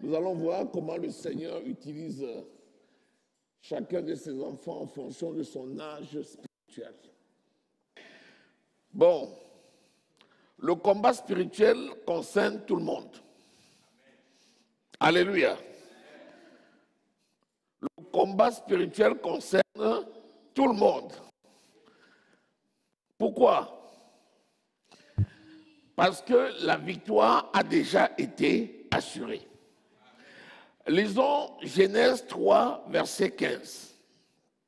Nous allons voir comment le Seigneur utilise chacun de ses enfants en fonction de son âge spirituel. Bon, le combat spirituel concerne tout le monde. Alléluia. Le combat spirituel concerne tout le monde. Pourquoi? Parce que la victoire a déjà été assurée. Lisons Genèse 3, verset 15.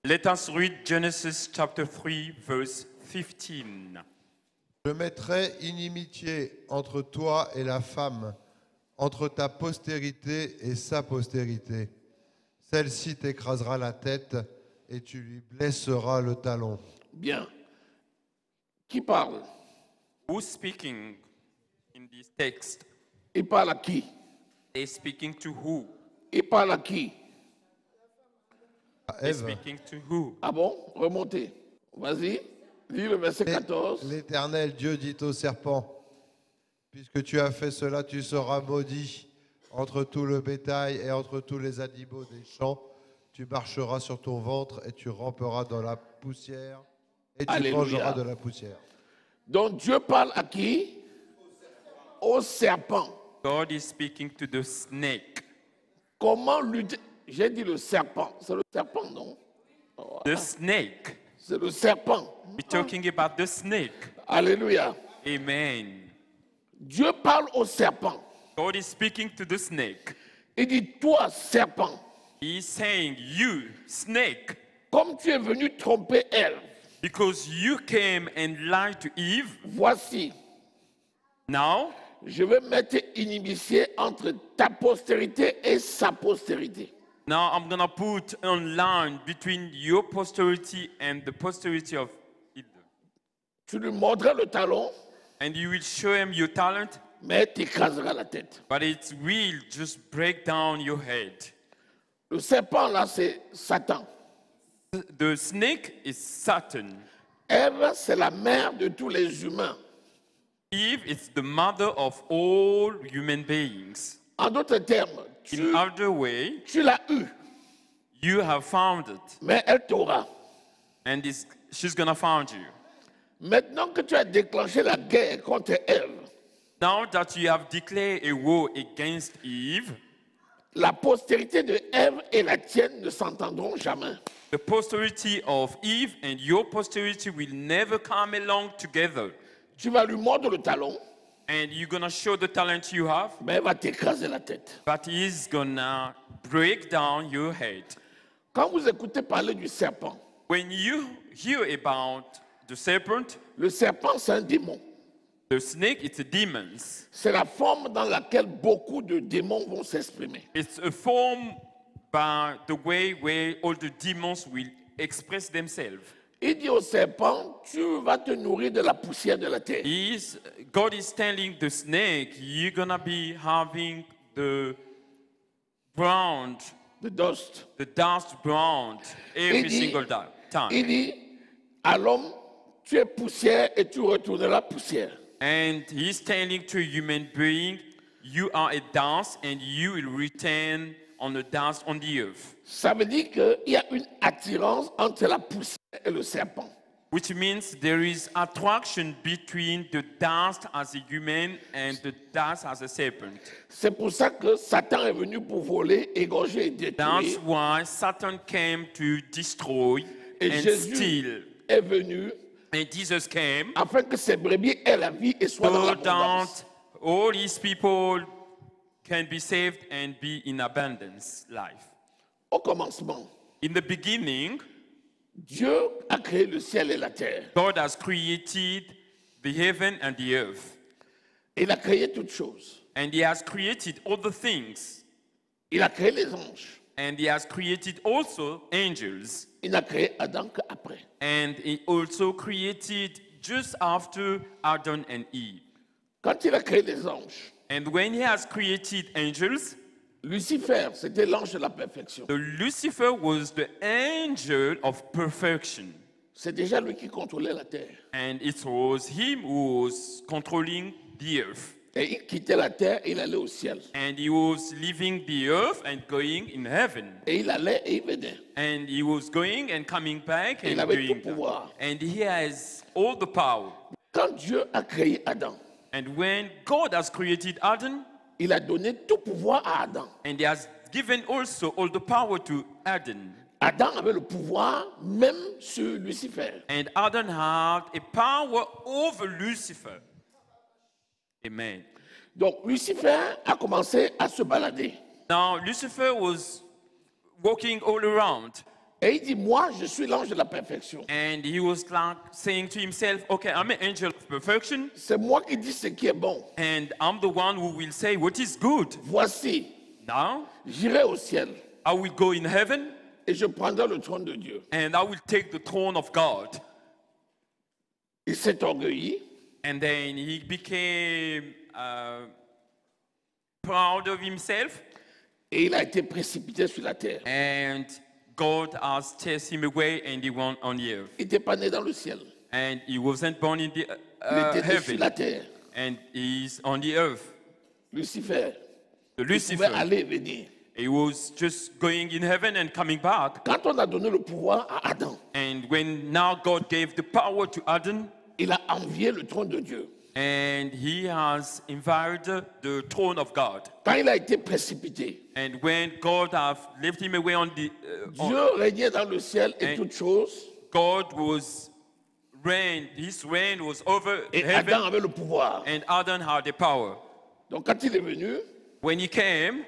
Let us read Genesis chapter 3, verse 15. Je mettrai inimitié entre toi et la femme, entre ta postérité et sa postérité. Celle-ci t'écrasera la tête et tu lui blesseras le talon. Bien. Qui parle? Who's speaking in this text? Il parle à qui? They're speaking to who? Il parle à qui? They're Ève, speaking to who? Ah bon? Remontez. Vas-y. Lis le verset 14. l'Éternel Dieu dit au serpent, puisque tu as fait cela, tu seras maudit entre tout le bétail et entre tous les animaux des champs. Tu marcheras sur ton ventre et tu ramperas dans la poussière et tu Alléluia. mangeras de la poussière. Donc Dieu parle à qui? Au serpent. God is speaking to the snake. Comment lutter? J'ai dit le serpent. C'est le serpent, non? The snake. C'est le serpent. We're talking about the snake. Alléluia. Amen. Dieu parle au serpent. God is speaking to the snake. Il dit, toi, serpent, He's saying, you, snake, comme tu es venu tromper Ève, because you came and lied to Eve, voici, now je vais mettre inimitié entre ta postérité et sa postérité. I'm going to put a line between your posterity and the posterity of Eve. Tu lui mordras le talon, And you will show him your talent, mais t'écraseras la tête. but it will just break down your head. Le serpent, là, c'est Satan. The snake is Satan. Ève, c'est la mère de tous les humains. Eve is the mother of all human beings. En d'autres termes, In other way, tu l'as eu, you have found it, mais elle t'aura. and she's gonna find you. Maintenant que tu as déclenché la guerre contre Ève, Now that you have declared a war against Eve, la postérité de Ève et la tienne ne s'entendront jamais. the posterity of Eve and your posterity will never come along together. Tu vas lui mordre le talon, And you're gonna show the talent you have, mais elle va t'écraser la tête. but he's gonna break down your head. Quand vous écoutez parler du serpent, When you hear about the serpent, le serpent, c'est un démon. the snake, it's a demon. C'est la forme dans laquelle beaucoup de démons vont s'exprimer. It's a form by the way where all the demons will express themselves. Il dit au serpent, tu vas te nourrir de la poussière de la terre. God is telling the snake, you're gonna be having the ground, The dust. the dust ground every Il dit- single time. Il dit à l'homme, tu es poussière et tu retourneras poussière. And he's telling to a human being, you are a dust and you will return on the dust on the earth. Ça veut dire qu'il y a une attirance entre la poussière et le serpent. Which means there is attraction between the dust as a human and the dust as a serpent. C'est pour ça que Satan est venu pour voler, égorger et That's détruire. why Satan came to destroy Et and Jésus steal. est venu And Jesus came afin que ses brebis aient la vie et soient dans so l'abondance. that all his people can be saved and be in abundance life. Au commencement, In the beginning, Dieu a créé le ciel et la terre. God has created the heaven and the earth. Il a créé toutes choses. And he has created all the things. Il a créé les anges. And he has created also angels. Il n'a créé Adam qu'après. And he also created just after Adam and Eve. Quand il a créé les anges, And when he has created angels, Lucifer, c'était l'ange de la perfection. the Lucifer was the angel of perfection. C'est déjà lui qui contrôlait la terre. And it was him who was controlling the earth. Et il quittait la terre et il allait au ciel. And he was leaving the earth and going in heaven. Et il allait et il venait. And he was going and coming back Il and avait doing tout pouvoir. that. And he has all the power. Quand Dieu a créé Adam, And when God has created Adam, il a donné tout pouvoir à Adam. and he has given also all the power to Adam. Adam avait le pouvoir même sur Lucifer. And Adam had a power over Lucifer. Amen. Donc Lucifer a commencé à se balader. Now, Lucifer was walking all around. Et il dit, moi, je suis l'ange de la perfection. And he was like saying to himself, okay, I'm an angel of perfection. C'est moi qui dis ce qui est bon. And I'm the one who will say what is good. Voici, Now, j'irai au ciel I will go in heaven et je prendrai le trône de Dieu. and I will take the throne of God. Il s'est orgueilli. And then he became proud of himself. Et il a été précipité sur la terre. And God has chased him away and he went on the earth. Il n'était pas né dans le ciel. And he wasn't born in the Il était sur heaven. la terre. And he's on the earth. Lucifer, The il pouvait Lucifer, aller et venir. he was just going in heaven and coming back. Quand on a donné le pouvoir à Adam, And when now God gave the power to Adam, il a envié le trône de Dieu. and he has invaded the throne of God. Quand il a été précipité, And when God have left him away on the Dieu régnait dans le ciel et Et- toutes choses. God was his reign was over Et heaven, Adam avait le pouvoir. and Adam had the power. Donc quand il est venu, When he came,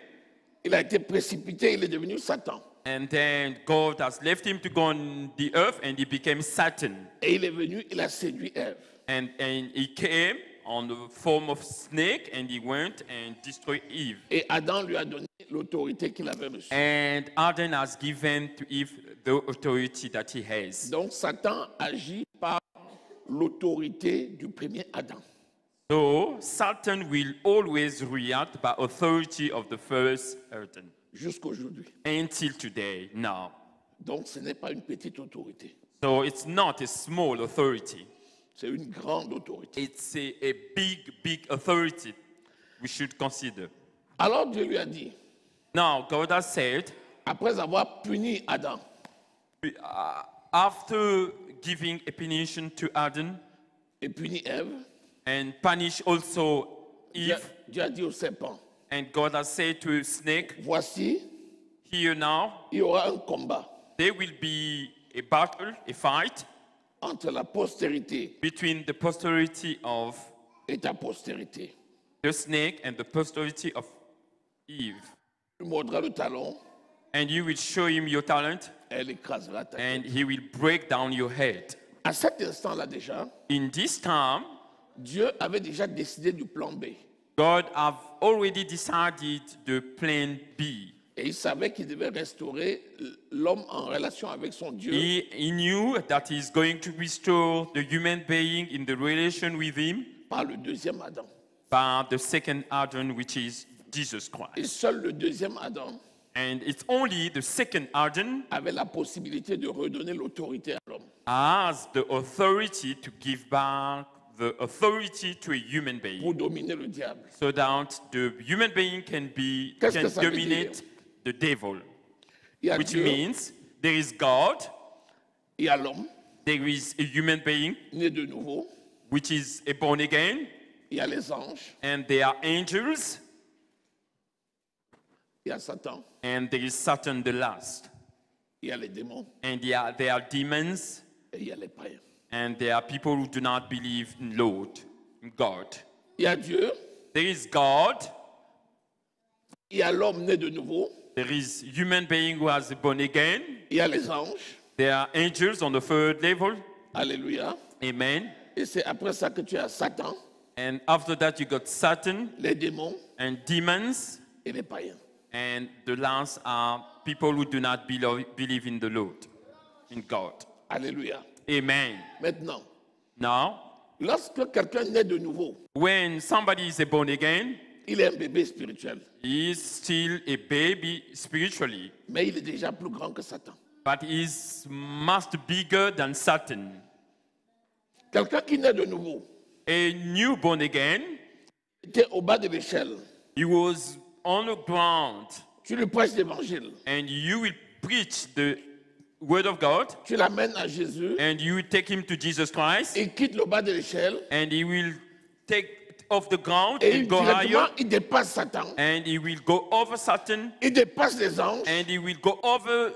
il a été précipité, il est devenu Satan. and then God has left him to go on the earth, and he became Satan. Et il est venu, il a séduit Ève. And he came on the form of snake, and he went and destroyed Eve. Et Adam lui a donné l'autorité qu'il avait reçue. And Adam has given to Eve the authority that he has. Donc Satan agit par l'autorité du premier Adam. So Satan will always react by authority of the first Adam Jusqu'aujourd'hui. until today, now. Donc ce n'est pas une petite autorité. So it's not a small authority. C'est une grande autorité. It's a big authority we should consider. Alors Dieu lui a dit, Now, God has said, après avoir puni Adam, after giving a punition to Adam et puni Ève, and punish also Dieu, Eve, Dieu a dit au serpent, and God has said to a snake, voici, here now, il y aura un combat there will be a battle, a fight entre la postérité between the posterity of et ta postérité. the snake and the posterity of Eve. Tu mordras le talon, And you will show him your talent, elle écrasera ta tête. and he will break down your head. À cet instant-là déjà, In this time, Dieu avait déjà décidé du plan B. God have already decided the plan B. Et il savait qu'il devait restaurer l'homme en relation avec son Dieu He knew that he's going to restore the human being in the relation with him par le deuxième Adam. by the second Adam, which is Jesus Et Christ. seul le deuxième Adam And it's only the second Adam avait la possibilité de redonner l'autorité à l'homme. has the authority to give back the authority to a human being, Pour dominer le diable. so that the human being can Qu'est-ce que can ça veut dominate the devil, Il y a which Dieu, means there is God, il y a l'homme, there is a human being, né de nouveau, which is a born again, il y a les anges, and there are angels, il y a Satan, and there is Satan the last, il y a les démons and there are demons, et il y a les païens. and there are people who do not believe in Lord, in God. Il y a Dieu, There is God, il y a l'homme né de nouveau, there is human being who has born again, il y a les anges, there are angels on the third level, alléluia. amen. Et c'est après ça que tu as Satan, And after that you got Satan les démons and demons, et les païens. and the last are people who do not believe in the Lord, in God. Alléluia. Amen. Maintenant, Now, lorsque quelqu'un naît de nouveau, when somebody is born again, il est un bébé spirituel, he is still a baby spiritually, mais il est déjà plus grand que Satan. but he is much bigger than Satan. Quelqu'un qui naît de nouveau, A newborn again était au bas de l'échelle. He was on the ground, Tu lui prêches l'évangile. and you will preach the word of God, Tu l'amènes à Jésus. and you will take him to Jesus Christ, Il quitte le bas de l'échelle. and he will take off the ground Et and go directement, higher, il dépasse Satan. and he will go over Satan, Il dépasse les anges. and he will go over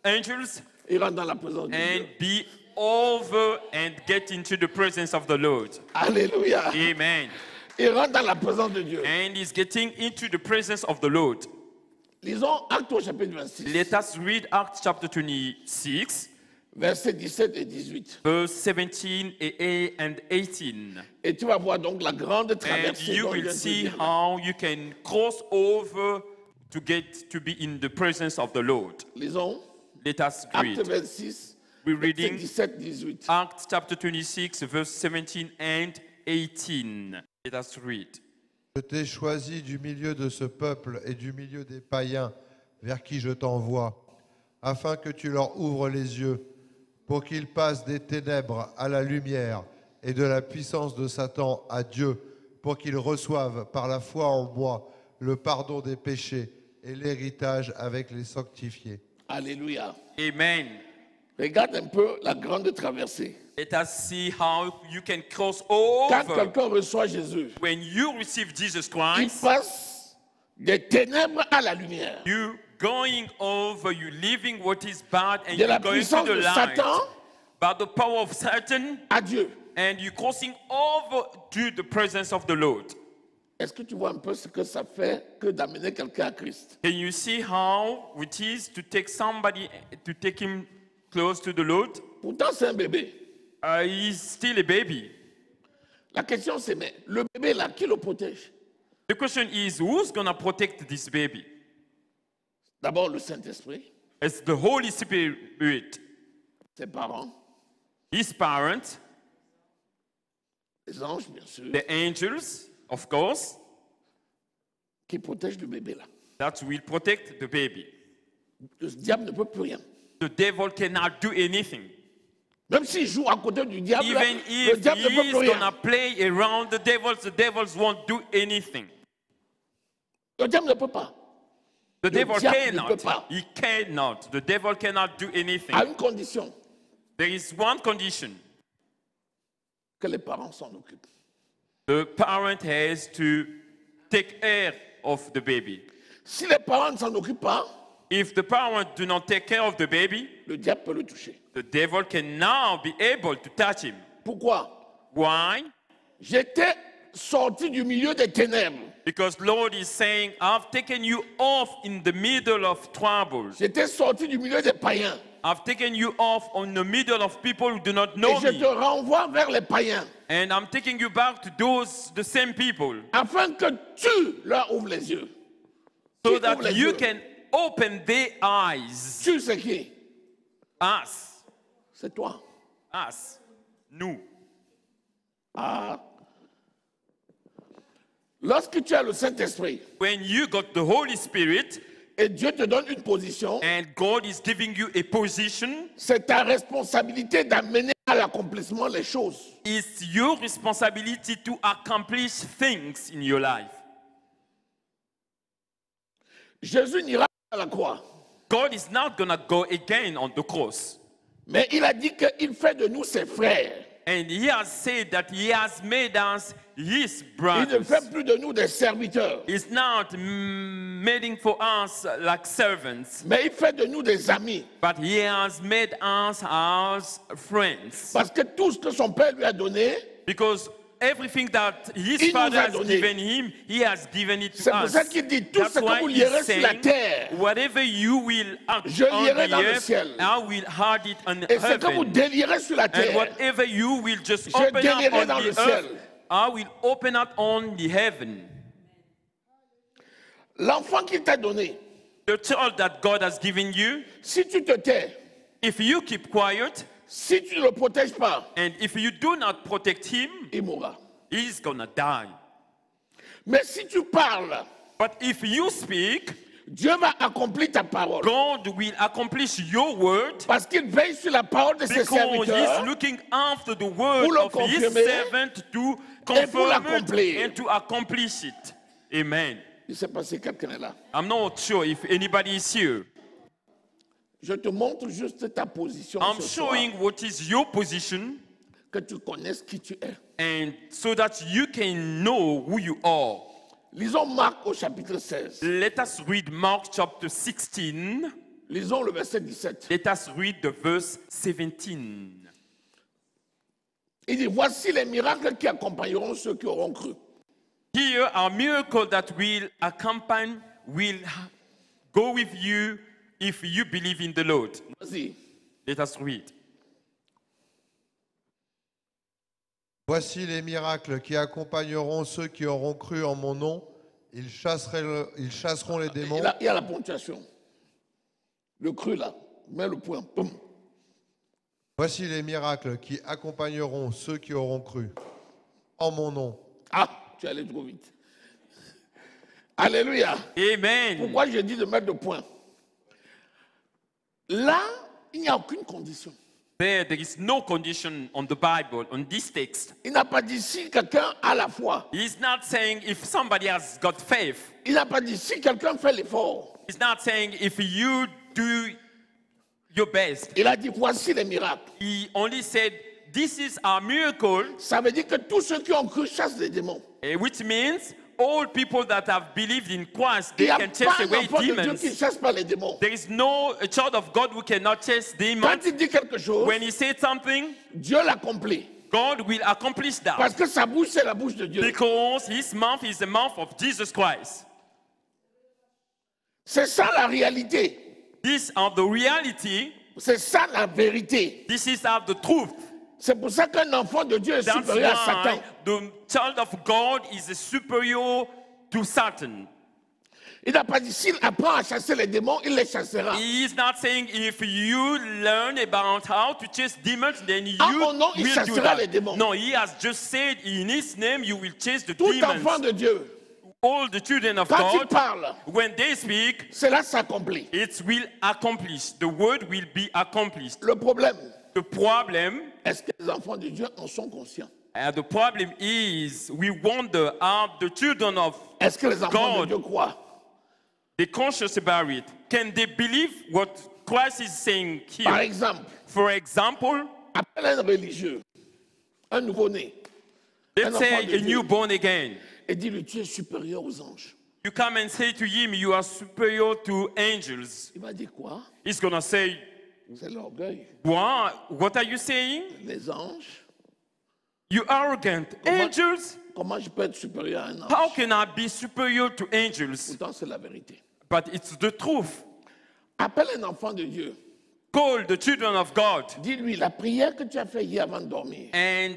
angels, Il rentre dans la présence de and Dieu. be over and get into the presence of the Lord. Alléluia. Amen. Il rentre dans la présence de Dieu. And he's getting into the presence of the Lord. Lisons Actes au chapitre 26, Let us read Acts chapter 26, versets 17 et 18. verse 17 and 18. Et tu vas voir donc la grande And traversée. you dont je will viens de see dire. how you can cross over to get to be in the presence of the Lord. Lisons Let us Actes read. 26, We're versets reading 17, 18. Acts chapter 26, verse 17 and 18. Let us read. Je t'ai choisi du milieu de ce peuple et du milieu des païens vers qui je t'envoie, afin que tu leur ouvres les yeux, pour qu'ils passent des ténèbres à la lumière et de la puissance de Satan à Dieu, pour qu'ils reçoivent par la foi en moi le pardon des péchés et l'héritage avec les sanctifiés. Alléluia. Amen. Regarde un peu la grande traversée. Let us see how you can cross Quand over. quelqu'un reçoit Jésus, When you receive Jesus il Christ, passe des ténèbres à la lumière. you going over, you leaving what is bad, and De la you going to puissance the de light. Satan By the power of Satan, à Dieu. and you crossing over to the presence of the Lord. Est-ce que tu vois un peu ce que ça fait que d'amener quelqu'un à Christ? Can you see how it is to take somebody, to take him close to the Lord? Pourtant, c'est un bébé. He's still a baby. La question, c'est, mais le bébé là, qui le protège? The question is, who's going to protect this baby? D'abord, le Saint-Esprit, It's the Holy Spirit, ses parents, his parents, les anges, bien sûr, the angels, of course, qui protègent le bébé là. that will protect the baby. Le diable ne peut plus rien. The devil cannot do anything. Même s'il joue à côté du diable, Even le if diable ne peut he's plus going to rien. play around the devils won't do anything. Le diable ne peut pas. The devil diable ne peut cannot. pas. He cannot. The devil cannot do anything. À une condition, There is one condition. que les parents s'en occupent. The parent has to take care of the baby. Si les parents ne s'en occupent pas, If the parent do not take care of the baby, le diable peut le toucher. the devil can now be able to touch him. Pourquoi? Why? J'étais sorti du milieu des ténèbres. Because Lord is saying, I've taken you off in the middle of troubles. J'étais sorti du milieu des païens. I've taken you off on the middle of people who do not Et know je te me. renvoie vers les païens. And I'm taking you back to the same people, Afin que tu leur ouvres les yeux. so Qui ouvre that les you yeux? can open their eyes. Tu sais qui? Us. C'est toi. Us. Nous. Ah. Lorsque tu as le Saint-Esprit When you got the Holy Spirit et Dieu te donne une position, and God is giving you a position, c'est ta responsabilité d'amener à l'accomplissement les choses. it's your responsibility to accomplish things in your life. Jésus n'ira pas à la croix, God is not going to go again on the cross. mais il a dit qu'il fait de nous ses frères. And he has said that he has made us his Il ne brothers. fait plus de nous des serviteurs, He's not making for us like servants, mais il fait de nous des amis. but he has made us as friends. Parce que tout ce que son Père lui a donné, Because everything that his Il father nous a has donné. given him, he has given it to c'est pour us. ça qu'il dit tout That's ce que why vous he's lierez sur la saying, terre, whatever you will act Je on lierai the dans le earth, ciel. I will hide it on et ce que vous heaven. délierez sur la And terre, whatever you will just Je open up délierai on dans le the ciel. earth, I will open up on the heaven. l'enfant qu'il t'a donné, The child that God has given you, si tu te tais, if you keep quiet, si tu ne le protèges pas, and if you do not protect him, il mourra. he's gonna die. Mais si tu parles, But if you speak, Dieu va accomplir ta parole. God will accomplish your word Parce qu'il veille sur la parole de ses because serviteurs. he's looking after the word Pour le of his confirmer servant to pour confirm l'accomplir. it and to accomplish it. Amen. Je ne sais pas si quelqu'un est là. I'm not sure if anybody is here. Je te montre juste ta position I'm ce soir, showing what is your position que tu connaisses qui tu es. and so that you can know who you are. Lisons Marc au chapitre 16. Let us read Mark chapter 16. Lisons le verset 17. Let us read the verse 17. Il dit, voici les miracles qui accompagneront ceux qui auront cru. Here are miracles that will accompany, will go with you if you believe in the Lord. Vas-y. Let us read. Voici les miracles qui accompagneront ceux qui auront cru en mon nom. Ils chasseront les démons. Il y a la ponctuation. Le cru là. Mets le point. Boum. Voici les miracles qui accompagneront ceux qui auront cru en mon nom. Ah, tu es allé trop vite. Alléluia. Amen. Pourquoi j'ai dit de mettre le point? Là, il n'y a aucune condition. There is no condition on the Bible, on this text. Il n'a pas dit si quelqu'un a la foi. He's not saying if somebody has got faith. Il n'a pas dit si quelqu'un fait l'effort. He's not saying if you do your best. Il a dit voici les miracles. He only said, this is our miracle, Ça veut dire que tous ceux qui ont cru chassent les démons. which means all people that have believed in Christ, Il they n'y a can pas chase un away enfant de Dieu demons. qui ne chasse pas les démons. There is no a child of God who cannot chase Quand demons. il dit quelque chose, When he said something, Dieu l'accomplit. God will accomplish that. Parce que sa bouche, c'est la bouche de Dieu. Because his mouth is the mouth of Jesus Christ. C'est ça la réalité. These are the reality. C'est ça la vérité. This is the truth. C'est pour ça qu'un enfant de Dieu est That's supérieur à why Satan. the child of God is superior to Satan. Il n'a pas dit s'il apprend à chasser les démons, il les chassera. He is not saying if you learn about how to chase demons, then you En mon nom, il will do chassera les that. démons. No, he has just said in his name you will chase the Tout demons. enfant de Dieu, All the children of quand il God, parle, when they speak, cela s'accomplit. it will accomplish. The word will be accomplished. Le problème, The problem, est-ce que les enfants de Dieu en sont conscients? the problem is we wonder are the children of Est-ce que les enfants God, de Dieu croient? they conscious about it? Can they believe what Christ is saying Par here? exemple, For example, appelle un religieux, un nouveau-né, let's Un enfant say de a Dieu. newborn again. et dis-lui, tu es supérieur aux anges. You come and say to him, you are superior to angels. Il va dire quoi? He's gonna say, C'est l'orgueil. what are you saying? Les anges, You arrogant. Angels? comment je peux être supérieur à un ange? How can I be superior to angels? Pourtant, c'est la vérité. But it's the truth. Appelle un enfant de Dieu. Call the children of God Dis-lui, la prière que tu as faite hier avant de dormir, and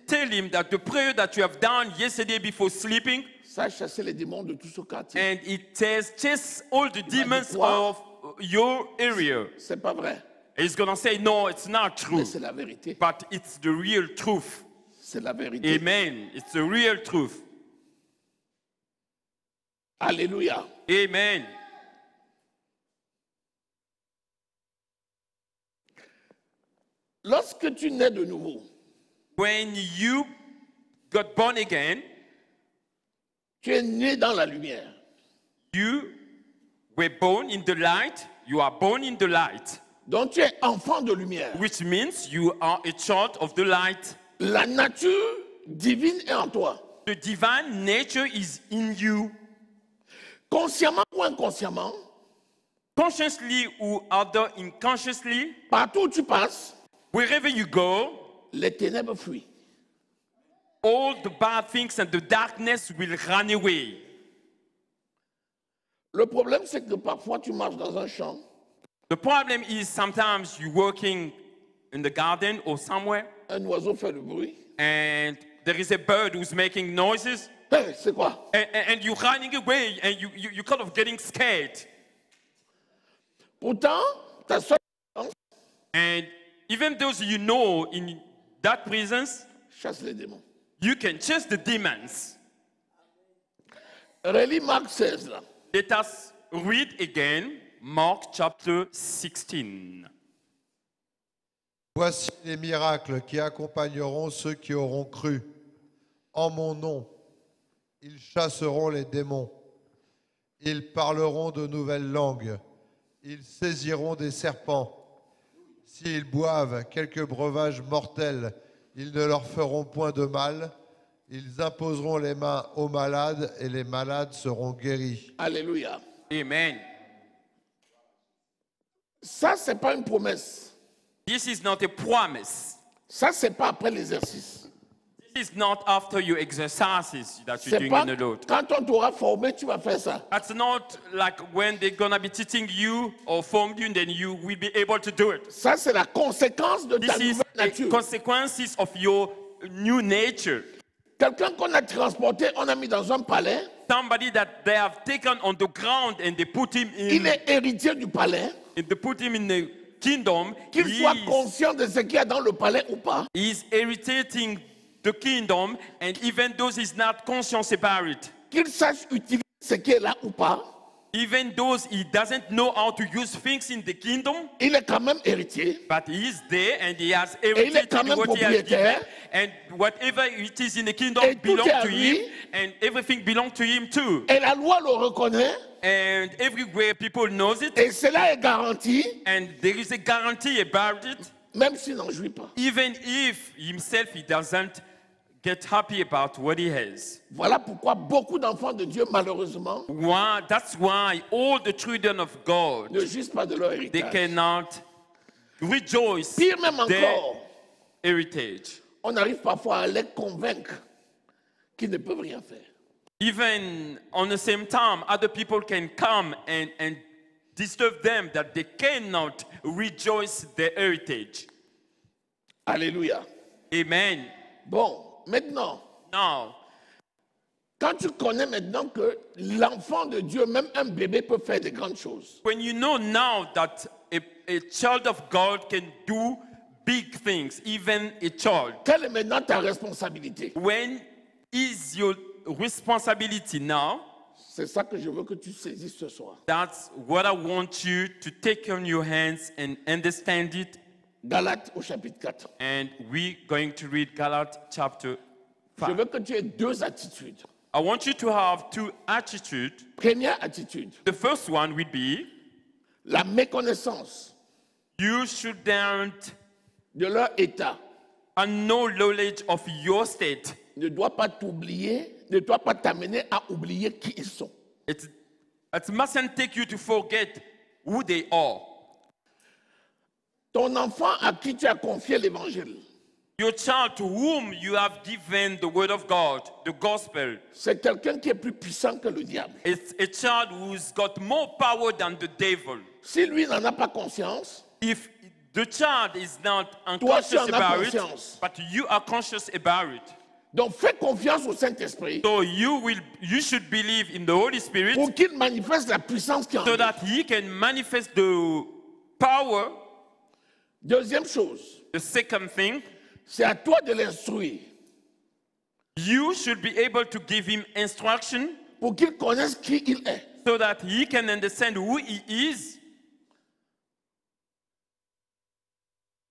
tell him that the prayer that you have done yesterday before sleeping, ça a chassé les démons de tout ce quartier. and it says, chase all the demons quoi? of your area. C'est pas vrai, He's gonna say, no, it's not true, mais c'est la vérité. but it's the real truth. C'est la vérité. Amen. It's the real truth. Alléluia. Amen. Lorsque tu nais de nouveau, When you got born again, tu es né dans la lumière. you were born in the light. You are born in the light, Donc tu es enfant de lumière. which means you are a child of the light. La nature divine est en toi. The divine nature is in you. Consciemment ou inconsciemment, Consciously or other unconsciously, partout où tu passes, wherever you go, les ténèbres fuient. all the bad things and the darkness will run away. Le problème, c'est que parfois tu marches dans un champ, The problem is sometimes you're working in the garden or somewhere un oiseau fait du bruit. and there is a bird who's making noises Hey, c'est quoi? and you're running away and you're kind of getting scared. Pourtant, ta seule chance, And even those you know in that presence, chasse les démons. you can chase the demons. Relis Marc 16 là. Let us read again Mark chapter 16. Voici les miracles qui accompagneront ceux qui auront cru. En mon nom, ils chasseront les démons. Ils parleront de nouvelles langues. Ils saisiront des serpents. S'ils boivent quelques breuvages mortels, ils ne leur feront point de mal. Ils imposeront les mains aux malades et les malades seront guéris. Alléluia. Amen. Ça, c'est pas une promesse. This is not a promise. Ça, c'est pas après l'exercice. This is not after your exercises that you're C'est doing pas in the Lord. quand on t'aura formé, tu vas faire ça. That's not like when they're gonna be teaching you or formed you, then you will be able to do it. Ça, c'est la conséquence de ta This is nouvelle a nature. consequences of your new nature. Quelqu'un qu'on a transporté, on a mis dans un palais, Somebody that they have taken on the ground and they put him il in, est héritier du palais, and they put him in the kingdom. qu'il soit conscient de ce qu'il y a dans le palais ou pas. He's irritating the kingdom, and even though he's not conscious about it, Qu'il sache utiliser ce qui est là ou pas, even though he doesn't know how to use things in the kingdom, il est quand même héritier. but he is there and he has il est everything quand même what he has given, propriétaire. and whatever it is in the kingdom Et tout belongs est à to lui. him, and everything belongs to him too. Et la loi le reconnaît. And everywhere people knows it, Et cela est garanti, and there is a guarantee about it, même s'il n'en jouit pas. even if himself he doesn't get happy about what he has. Voilà pourquoi beaucoup d'enfants de Dieu, malheureusement, Why, that's why all the children of God, ne jouissent pas de leur they héritage. cannot rejoice Pire même their encore, heritage. on arrive parfois à les convaincre qu'ils ne peuvent rien faire. Even on the same time, other people can come and disturb them that they cannot rejoice their heritage. Alléluia. Amen. Bon, maintenant, Now, quand tu connais maintenant que l'enfant de Dieu, même un bébé, peut faire de grandes choses. when you know now that a child of God can do big things, even a child, Quelle est maintenant ta responsabilité? when is your responsibility now? C'est ça que je veux que tu saisisses ce soir. That's what I want you to take on your hands and understand it. Galates au chapitre 4. And we're going to read Galates chapter Je 5. veux que tu aies deux attitudes. I want you to have two attitudes. Première attitude, The first one would be la méconnaissance you shouldn't de leur état have no knowledge of your state. ne doit pas t'oublier, ne doit pas t'amener à oublier qui ils sont. It mustn't take you to forget who they are. Ton enfant à qui tu as confié l'évangile, Your child to whom you have given the word of God, the gospel, c'est quelqu'un qui est plus puissant que le diable. it's a child who's got more power than the devil. Si lui n'en a pas conscience, If the child is not Toi, tu unconscious en as about it, conscience. but you are conscious about it, donc fais confiance au Saint-Esprit so you should believe in the Holy Spirit pour qu'il manifeste la puissance qui est en so lui. that He can manifest the power. Deuxième chose, The second thing, c'est à toi de l'instruire you should be able to give him instruction pour qu'il connaisse qui il est. so that he can understand who he is.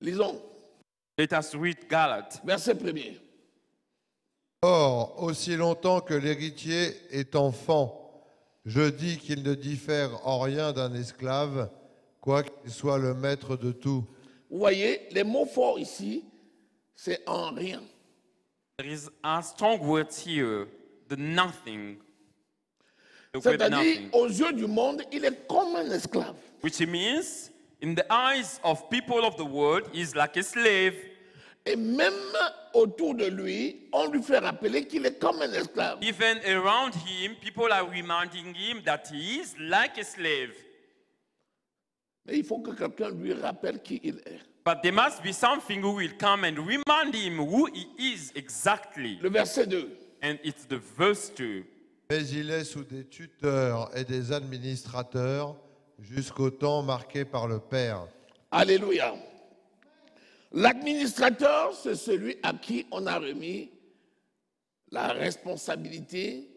Lisons, Let us read Galates. verset 1er. Or, aussi longtemps que l'héritier est enfant, je dis qu'il ne diffère en rien d'un esclave, quoiqu'il soit le maître de tout. Vous voyez, les mots forts ici, c'est en rien. There is a strong word here, the nothing. The word C'est-à-dire, nothing. aux yeux du monde, il est comme un esclave. Which means, in the eyes of people of the world, he's like a slave. Et même autour de lui, on lui fait rappeler qu'il est comme un esclave. Even around him, people are reminding him that he is like a slave. Mais il faut que quelqu'un lui rappelle qui il est. But there must be something who will come and remind him who he is exactly. Le verset 2. And it's the verse 2. Mais il est sous des tuteurs et des administrateurs jusqu'au temps marqué par le Père. Alléluia. L'administrateur, c'est celui à qui on a remis la responsabilité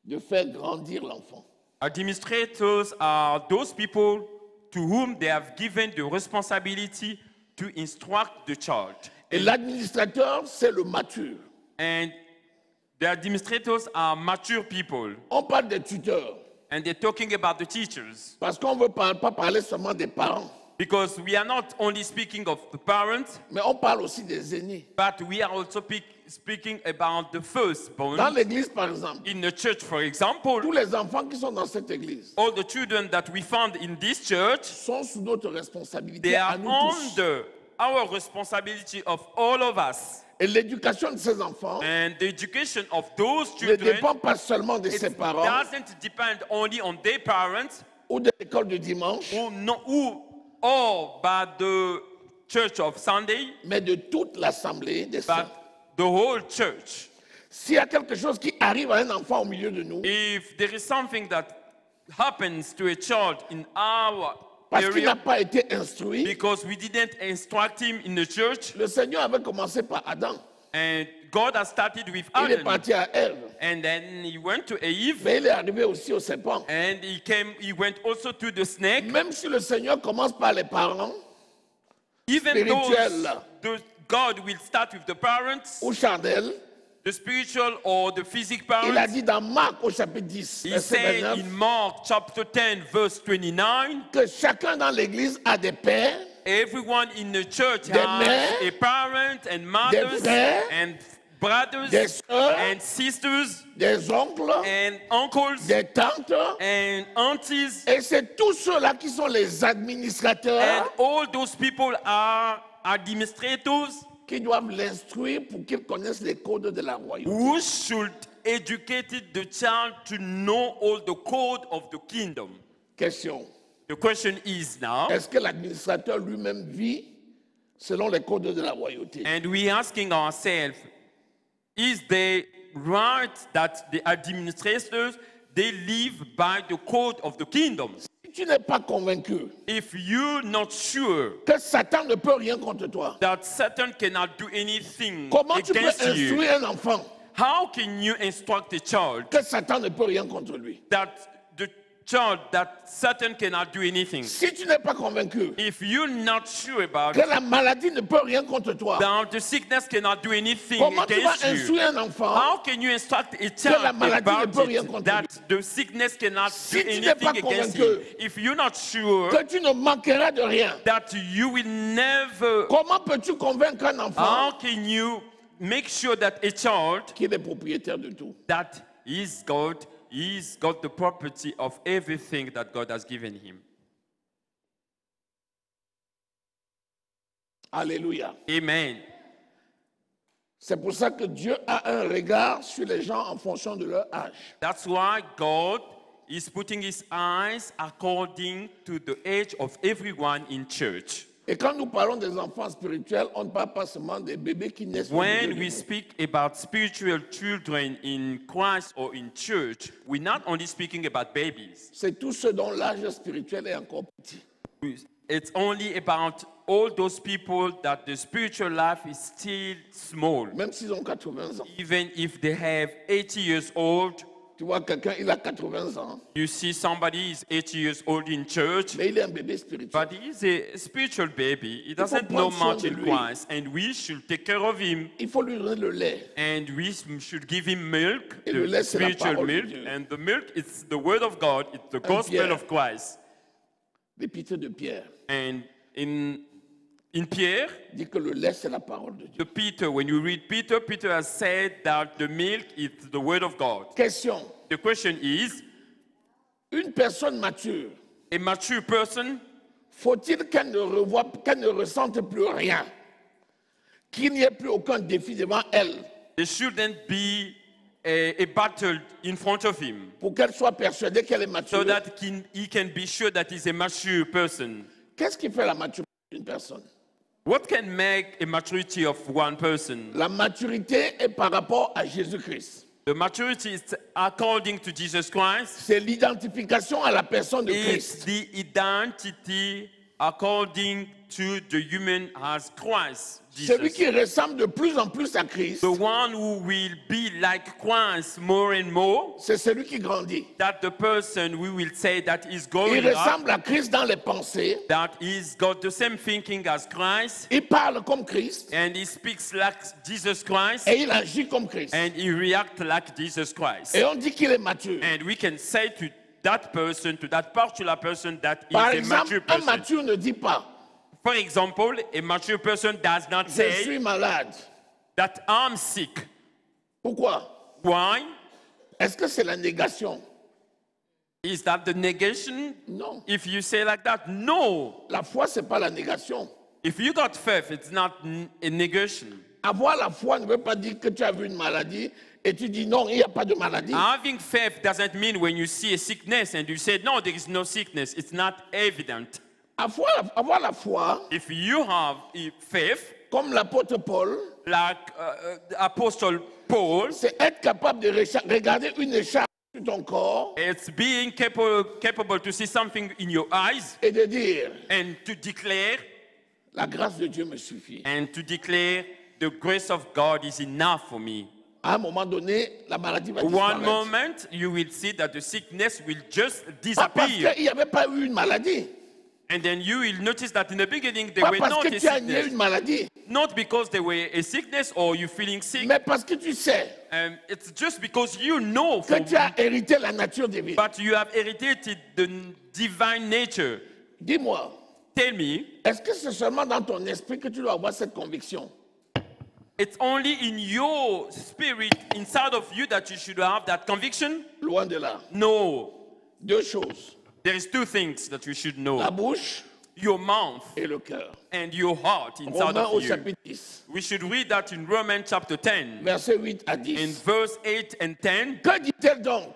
de faire grandir l'enfant. Administrators are those people to whom they have given the responsibility to instruct the child. Et l'administrateur, c'est le mature. And the administrators are mature people. On parle des tuteurs. And they're talking about the teachers. Parce qu'on ne veut pas parler seulement des parents. Because we are not only speaking of the parents, Mais on parle aussi des aînés. but we are also speaking about the firstborn. Dans l'église, par exemple, In the church, for example, tous les enfants qui sont dans cette église all the children that we found in this church, sont sous notre they responsabilité are à nous tous. under our responsibility of all of us. Et l'éducation de ces enfants And the education of those ne children, dépend pas seulement de ses it parents doesn't depend only on their parents ou de l'école du dimanche, or by the church of Sunday, mais de toute l'assemblée des saints. but the whole church. S'il y a quelque chose qui arrive à un enfant au milieu de nous, If there is something that happens to a child in our parce qu'il n'a area pas été instruit, because we didn't instruct him in the church, le Seigneur avait commencé par Adam. and God has started with Il est Adam, parti à Ève, and then he went to Eve, mais il est arrivé aussi au serpent. and he went also to the snake. Même si le Seigneur commence par les parents Even though spirituels God will start with the parents, ou charnels, the spiritual or the physical il a parents, dit dans Marc au chapitre 10, he verset said 29, in Mark chapter 10, verse 29, que chacun dans l'église a des pères, everyone in the church Des has mères, a parent and mothers frères, and brothers des sœurs, and sisters des oncles, and uncles des tantes, and aunties, et c'est tous ceux-là qui sont les and administrateurs all those people are administrators qui doivent l'instruire pour qu'ils connaissent les codes de la royauté. who should educate the child to know all the code of the kingdom. Question. The question is now, Est-ce que l'administrateur lui-même vit selon les codes de la royauté? and we asking ourselves, is the right that the administrators, they live by the code of the kingdom? Si tu n'es pas convaincu If you're not sure que Satan ne peut rien contre toi, that Satan cannot do anything comment tu peux against you, instruire un enfant how can you instruct a child que Satan ne peut rien contre lui? that the child that Satan cannot do anything? Si tu n'es pas convaincu If you're not sure about que it, la maladie ne peut rien contre toi, that the sickness cannot do anything comment tu vas against you, instruire un enfant how can you instruct a la child maladie ne about peut rien it contre that the sickness cannot Si do tu n'es pas anything against convaincu you? If you're not sure que tu ne manqueras de rien, that you will never, comment peux-tu convaincre un enfant how can you make sure that a child qu'il est propriétaire de tout? that he's got the property of everything that God has given him? Alléluia. Amen. C'est pour ça que Dieu a un regard sur les gens en fonction de leur âge. That's why God is putting his eyes according to the age of everyone in church. Et quand nous parlons des enfants spirituels, on ne parle pas seulement des bébés qui naissent au milieu When de we nous. speak about spiritual children in Christ or in church, we're not only speaking about babies. C'est tous ceux dont l'âge spirituel est encore petit. It's only about all those people that the spiritual life is still small. Même s'ils ont 80 ans. Even if they have 80 years old, Tu vois, quelqu'un, il a 80 ans, you see somebody is 80 years old in church, mais il est un bébé spirituel. but he's a spiritual baby. He doesn't prendre know soin much de in lui. Christ, and we should take care of him. Il faut lui donner le lait. And we should give him milk, Et le the lait, c'est la spiritual parole de milk, Dieu. and the milk is the word of God, it's the gospel Pierre. of Christ. L'épître de Pierre And in Pierre, dit que le lait, c'est la parole de Dieu. to Peter, when you read Peter, Peter has said that the milk is the word of God. Question. The question is, Une personne mature, a mature person, faut-il qu'elle ne ressente plus rien? Qu'il n'y ait plus aucun défi devant elle there shouldn't be a battle in front of him pour qu'elle soit persuadée qu'elle est mature? so that he can be sure that he's a mature person. Qu'est-ce qui fait la maturité d'une personne? What can make a maturity of one person? La maturité est par rapport à Jésus-Christ. The maturity is according to Jesus Christ. C'est l'identification à la personne de It's Christ. the identity according to the human as Christ Celui Jesus. qui ressemble de plus en plus à Christ, The one who will be like Christ more and more, c'est celui qui grandit. that the person we will say that is Il growing up, ressemble à Christ dans les pensées. that he's got the same thinking as Christ, Il parle comme Christ and he speaks like Jesus Christ, et il agit comme Christ. and he reacts like Jesus Christ. Et on dit qu'il est mature. And we can say to that person, to that particular person, that is Par a exemple, mature un person. mature ne dit pas For example, a mature person does not je say suis malade. that I'm sick. Pourquoi? Why? Est-ce que c'est la négation? Is that the negation? Non. If you say like that, no. La foi, c'est pas la négation. If you got faith, it's not a negation. Avoir la foi ne veut pas dire que tu as vu une maladie et tu dis non, il n'y a pas de maladie. Having faith doesn't mean when you see a sickness and you say, no, there is no sickness. It's not evident. Avoir la foi, If you have faith, comme l'apôtre Paul, like Apostle Paul, c'est être capable de regarder une écharpe sur ton corps it's being capable to see something in your eyes et de dire and to declare, la grâce de Dieu me suffit. the grace of God is enough for me. À un moment donné, la maladie va One disparaître. moment, you will see that the sickness will just Pas parce disappear. qu'il n'y avait pas eu une maladie. And then you will notice that in the beginning there Pas were parce not que a tu as nié sickness. une maladie. Not because there were a sickness or you feeling sick. Mais parce que tu sais It's just because you know, que tu as hérité la nature divine. but you have inherited the divine nature. Dis-moi, Tell me, est-ce que c'est seulement dans ton esprit que tu dois avoir cette conviction? it's only in your spirit, inside of you, that you should have that conviction? Loin de là. No. Deux choses. There is two things that you should La know. bouche Your mouth et le cœur. and your heart inside Romains au of you. chapitre 10, We should read that in Romans chapter 10. versets 8 à In 10. verse 8 and 10, Que dit-elle donc?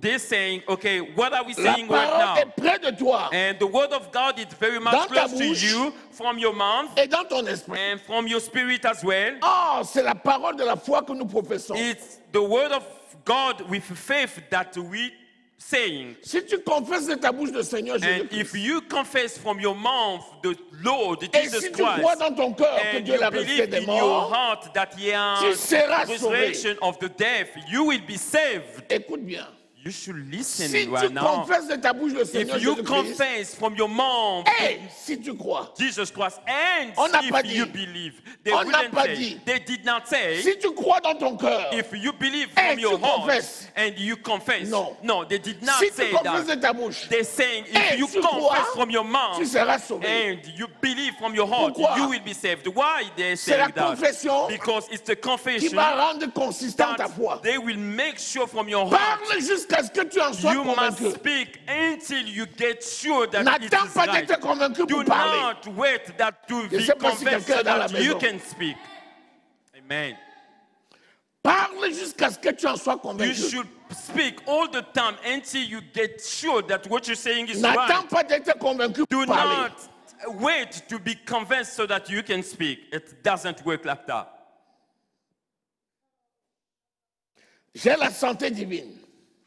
they're saying, okay, what are we La saying right parole now? est près de toi And the word of God is very much Dans ta close to bouche. you from your mouth et dans ton esprit. and from your spirit as well. Oh, c'est la parole de la foi que nous professons. It's the word of God with faith that we saying. Si tu confesses de ta bouche le Seigneur And Jésus-Christ, if you confess from your mouth the Lord et Jesus si tu crois Christ, dans ton cœur que and Dieu you l'a ressuscité believe des in your morts, heart that He tu has seras sauvé. resurrection of the dead, you will be saved. Écoute bien. You should listen Si right tu now. confesses de ta bouche le Seigneur If you Jésus-Christ, confess from your mouth et si tu crois, Jesus Christ, and On n'a pas if you dit. believe, they On n'a wouldn't pas say, dit. they did not say, si tu crois dans ton cœur, if you believe Et from your tu heart confesses. and you confess. Non. No, they did not si tu say confesses that. de ta bouche, They're saying Et if you tu confess crois, from your mouth tu seras sauvé. and you believe from your heart, Pourquoi? you will be saved. Why they C'est la saying that? confession Because it's the qui confession va rendre consistant ta foi. that they will make sure from your heart. Parle jusqu'à ce que tu en sois You must convaincu. speak until you get sure that it N'attends is pas right. d'être convaincu Do pour parler. not wait that to Je be sais pas si convinced quelqu'un so est dans la that you maison. can speak. Amen. Parle jusqu'à ce que tu en sois You convaincu. should speak all the time until you get sure that what you're saying is N'attends right. pas d'être convaincu Do pour parler. not wait to be convinced so that you can speak. It doesn't work like that. J'ai la santé divine.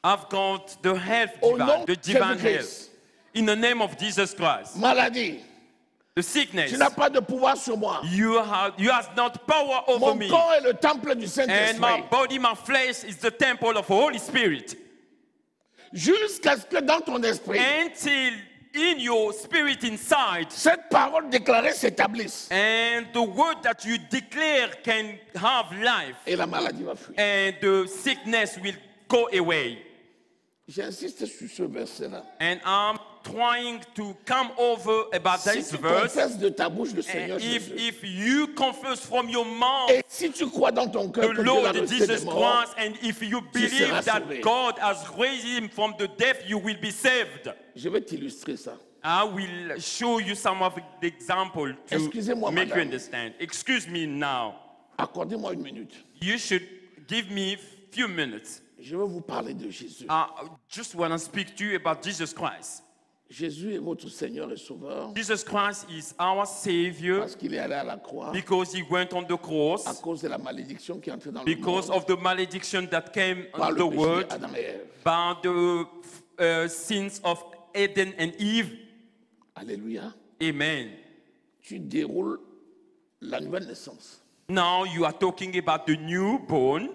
I've got the health Au nom divine, the de divine Jésus-Christ. health. In the name of Jesus Christ. Maladie, The sickness, tu n'as pas de pouvoir sur moi. you have not power over Mon me. corps est le temple du And my Saint-Esprit. body, my flesh is the temple of the Holy Spirit. Jusqu'à ce que dans ton esprit, Until in your spirit inside, cette parole déclarée s'établisse. and the word that you declare can have life, Et la maladie va fuir. and the sickness will go away. J'insiste sur ce verset-là. And I'm trying to come over about Si this tu verse. confesses de ta bouche le And Seigneur Jésus, if you confess from your mouth et si tu crois dans ton cœur the que Dieu l'a Lord ressuscité des Jesus morts, Christ, and if you seras believe that sauvé. God has raised him from the dead, you will be saved. je vais t'illustrer ça. I will show you some of the example to Excusez-moi, make you madame. understand. Excuse me now. Accordez-moi une minute. You should give me a few minutes. Je vais vous parler de Jésus. I just want to speak to you about Jesus Christ. Jésus est votre Seigneur et Sauveur Jesus Christ is our Savior parce qu'il est allé à la croix because he went on the à cross, cause de la malédiction qui est entrée dans le because monde of the malediction that came par on le the péché world d'Adam et Ève. by the sins of Adam and Eve. Alléluia. Amen. Tu déroules la nouvelle naissance. Now you are talking about the newborn,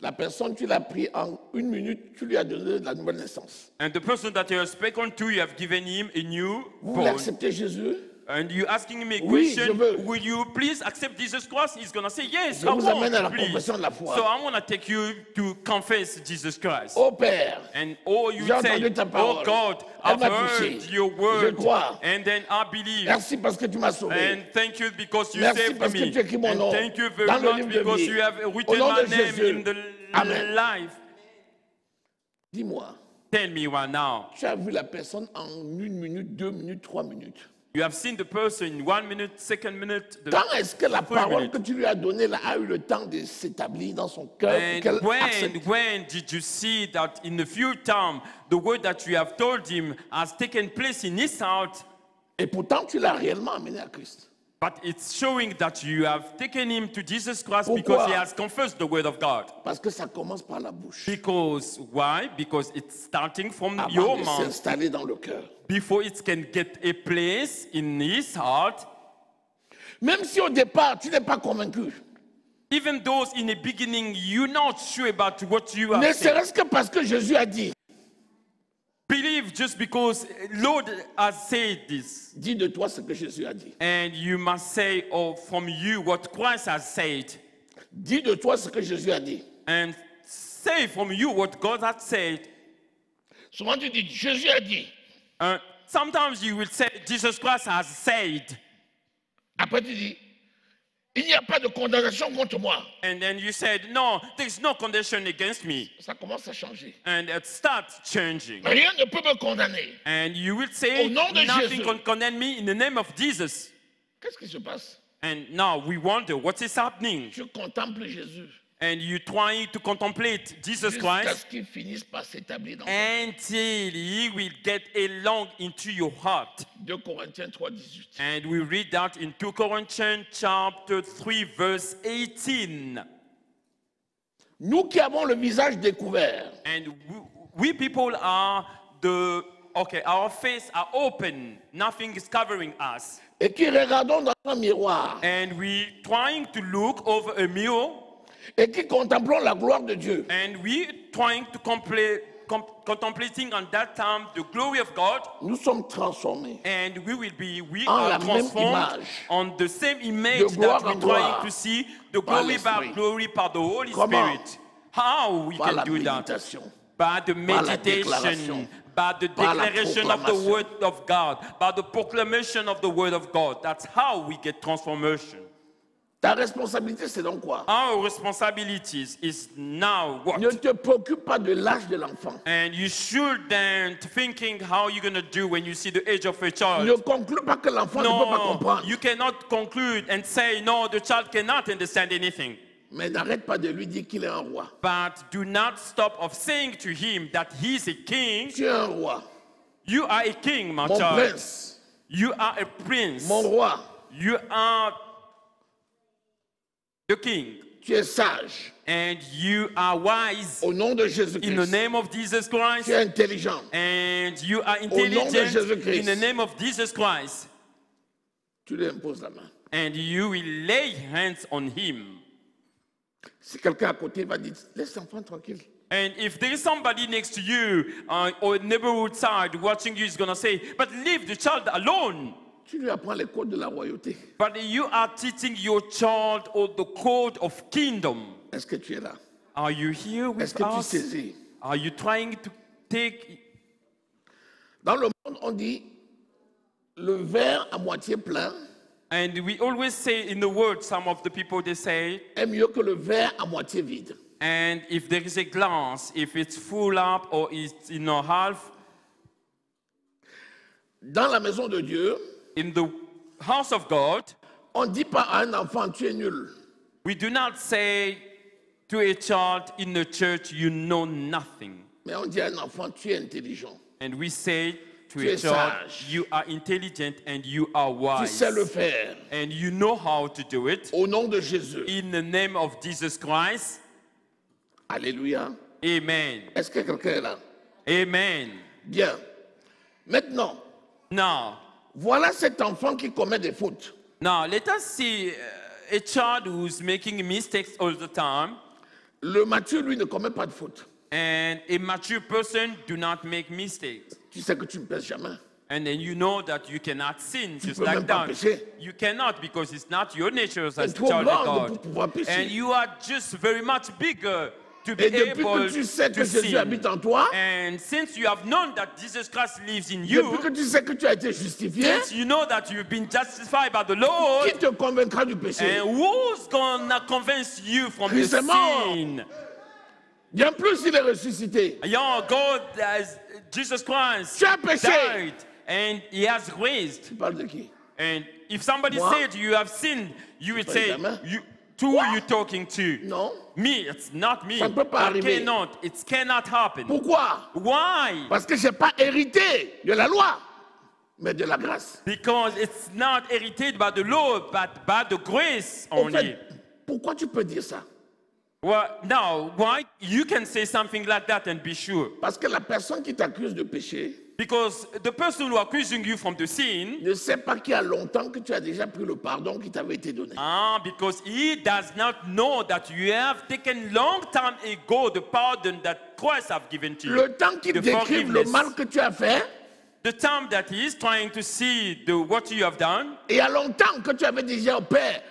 La personne, tu l'as pris en 1 minute, tu lui as donné la nouvelle naissance. and the person that you are speaking to, you have given him a Vous voulez newborn. accepter Jésus? And you asking him a Oui, je question, veux. will you please accept Jesus Christ? He's going to say, yes, Je I vous amène à la want, please. confession de la foi. So I want to take you to confess Jesus Christ. Ô Père, And oh, you j'ai say, entendu ta oh parole. God, Elle I've m'a heard touché. your Je word. crois. And then I believe. merci parce que tu m'as sauvé. And thank you because you Merci saved parce que me. tu as écrit mon And nom thank you very dans le much livre de because vie. you have Au written nom my de name Jésus. in the Amen. life. Dis-moi, Tell me right now. tu as vu la personne en 1 minute, 2 minutes, 3 minutes. You have seen the person in 1 minute, 2nd minute. Quand est-ce que la 3 parole minutes. que tu lui as donnée là, a eu le temps de s'établir dans son cœur pour qu'elle And accepte? when did you see that in a few time the word that you have told him has taken place in his heart, Et pourtant, tu l'as réellement amené à Christ. but it's showing that you have taken him to Jesus Christ Pourquoi? because he has confessed the word of God. Parce que ça commence par la bouche. Because why? Because it's starting from Avant your de mouth s'installer dans le cœur. before it can get a place in his heart. Même si au départ, tu n'es pas convaincu. Even though in the beginning you're not sure about what you Ne have said. serait-ce que parce que Jésus a dit. Believe just because Lord has said this. Dis de toi ce que Jésus a dit. And you must say, oh, from you what Christ has said. Dis de toi ce que Jésus a dit. And say from you what God has said. Souvent tu dis, Jésus a dit. Sometimes you will say, Jesus Christ has said. Après tu dis, il n'y a pas de condamnation contre moi. And then you said, no, there's no condition against me. Ça commence à changer. And it starts changing. Rien ne peut me condamner. And you will say, Au nom de nothing Jésus. can condemn me in the name of Jesus. Qu'est-ce qui se passe? And now we wonder, what is happening? Tu contemples Jésus And you trying to contemplate Jesus jusqu'à Christ ce qu'il finisse par s'établir dans ton cœur. until he will get along into your heart. 2 Corinthiens 3:18. And we read that in 2 Corinthians chapter 3 verse 18. Nous qui avons le visage découvert, And we people are our face are open, nothing is covering us. et qui regardons dans un miroir, And we trying to look over a mirror et qui contemplons la gloire de Dieu, and we trying to contemplating on that time the glory of God. nous sommes transformés And we en are la même transformed image, on the same image de gloire that we're en gloire, trying to see, the par glory by l'Esprit. glory by the Holy Comment? Spirit. How we par la can do that? méditation. By the la meditation, déclaration, by the par la declaration of the proclamation. word of God, by the proclamation of the word of God. That's how we get transformation. Ta responsabilité, c'est donc quoi? Our responsibilities is now what? Ne te préoccupe pas de l'âge de l'enfant. And you shouldn't thinking how you're going to do when you see the age of a child. Ne conclue pas que l'enfant ne peut pas No, comprendre. you cannot conclude and say, no, the child cannot understand anything. Mais n'arrête pas de lui dire qu'il est un roi. But do not stop of saying to him that he's a king. Tu es un roi. You are a king, my Mon child. prince. You are a prince. Mon roi. You are the king. Tu es sage. And you are wise. Au nom de In the Jésus-Christ. name of Jesus Christ. Tu es intelligent. And you are nom de intelligent. Jésus-Christ. In the name of Jesus Christ. Tu lui imposes la main. And you will lay hands on him. Si quelqu'un à côté va dire, laisse l'enfant tranquille. And if there is somebody next to you or neighborhood side watching you, is going to say, but leave the child alone. Tu lui apprends les codes de la royauté. But you are teaching your child all the code of kingdom. Est-ce que tu es là? Are you here Est-ce with que tu us? saisis? Are you trying to take... Dans le monde, on dit le verre à moitié plein And we always say in the word, some of the people, they say, est mieux que le verre à moitié vide. and if there is a glass, if it's full up or it's in a half, Dans la maison de Dieu, in the house of God, on ne dit pas à un enfant, tu es nul. we do not say to a child in the church, you know nothing. Mais on dit à un enfant, tu es intelligent. And we say to Tu a es child, sage. you are intelligent and you are Tu wise. sais le faire. And you know how to do it. Au nom de Jésus. In the name of Jesus Christ. Alléluia. Amen. Est-ce que quelqu'un est là? Amen. Bien. Maintenant, Now, Voilà cet enfant qui commet des fautes. Now, let us see a child who's making mistakes all the time, Le mature, lui, ne commet pas de fautes. and a mature person do not make mistakes. Tu sais que tu ne pèses jamais. And then you know that you cannot sin just peux même like pas that. pécher. You cannot, because it's not your nature as Tu es a trop child of grande pour God. pouvoir pécher. And you are just very much bigger to be Et depuis able que tu sais que to Jésus habite sin. en toi, And since you have known that Jesus Christ lives in depuis you, que tu sais que tu as été justifié, since you know that you've been justified by the Lord, qui te convaincra du péché? and who's gonna convince you from the Christ est mort. sin? Bien plus, il est ressuscité. Your God, as Jesus Christ, Tu as péché. died and He has raised. Tu parles de qui? And if somebody Moi? said you have sinned, you would say, jamais. who are you talking to? Non. Me, it's not me. Ça ne peut pas It arriver. cannot. It cannot happen. Pourquoi? Why? Parce que je n'ai pas hérité de la loi, mais de la grâce. Because it's not inherited by the law, but by the grace Au only. fait, pourquoi tu peux dire ça? Well, now, why you can say something like that and be sure? Parce que la personne qui t'accuse de péché Because the person who accusing you from the sin, ne sait pas qu'il y a longtemps que tu as déjà pris le pardon qui t'avait été donné. because he does not know that you have taken long time ago the pardon that Christ have given to you. Le temps qu'il The décrive le forgiveness. mal que tu as fait, The time that he is trying to see what you have done, et il y a longtemps que tu avais dit au Père,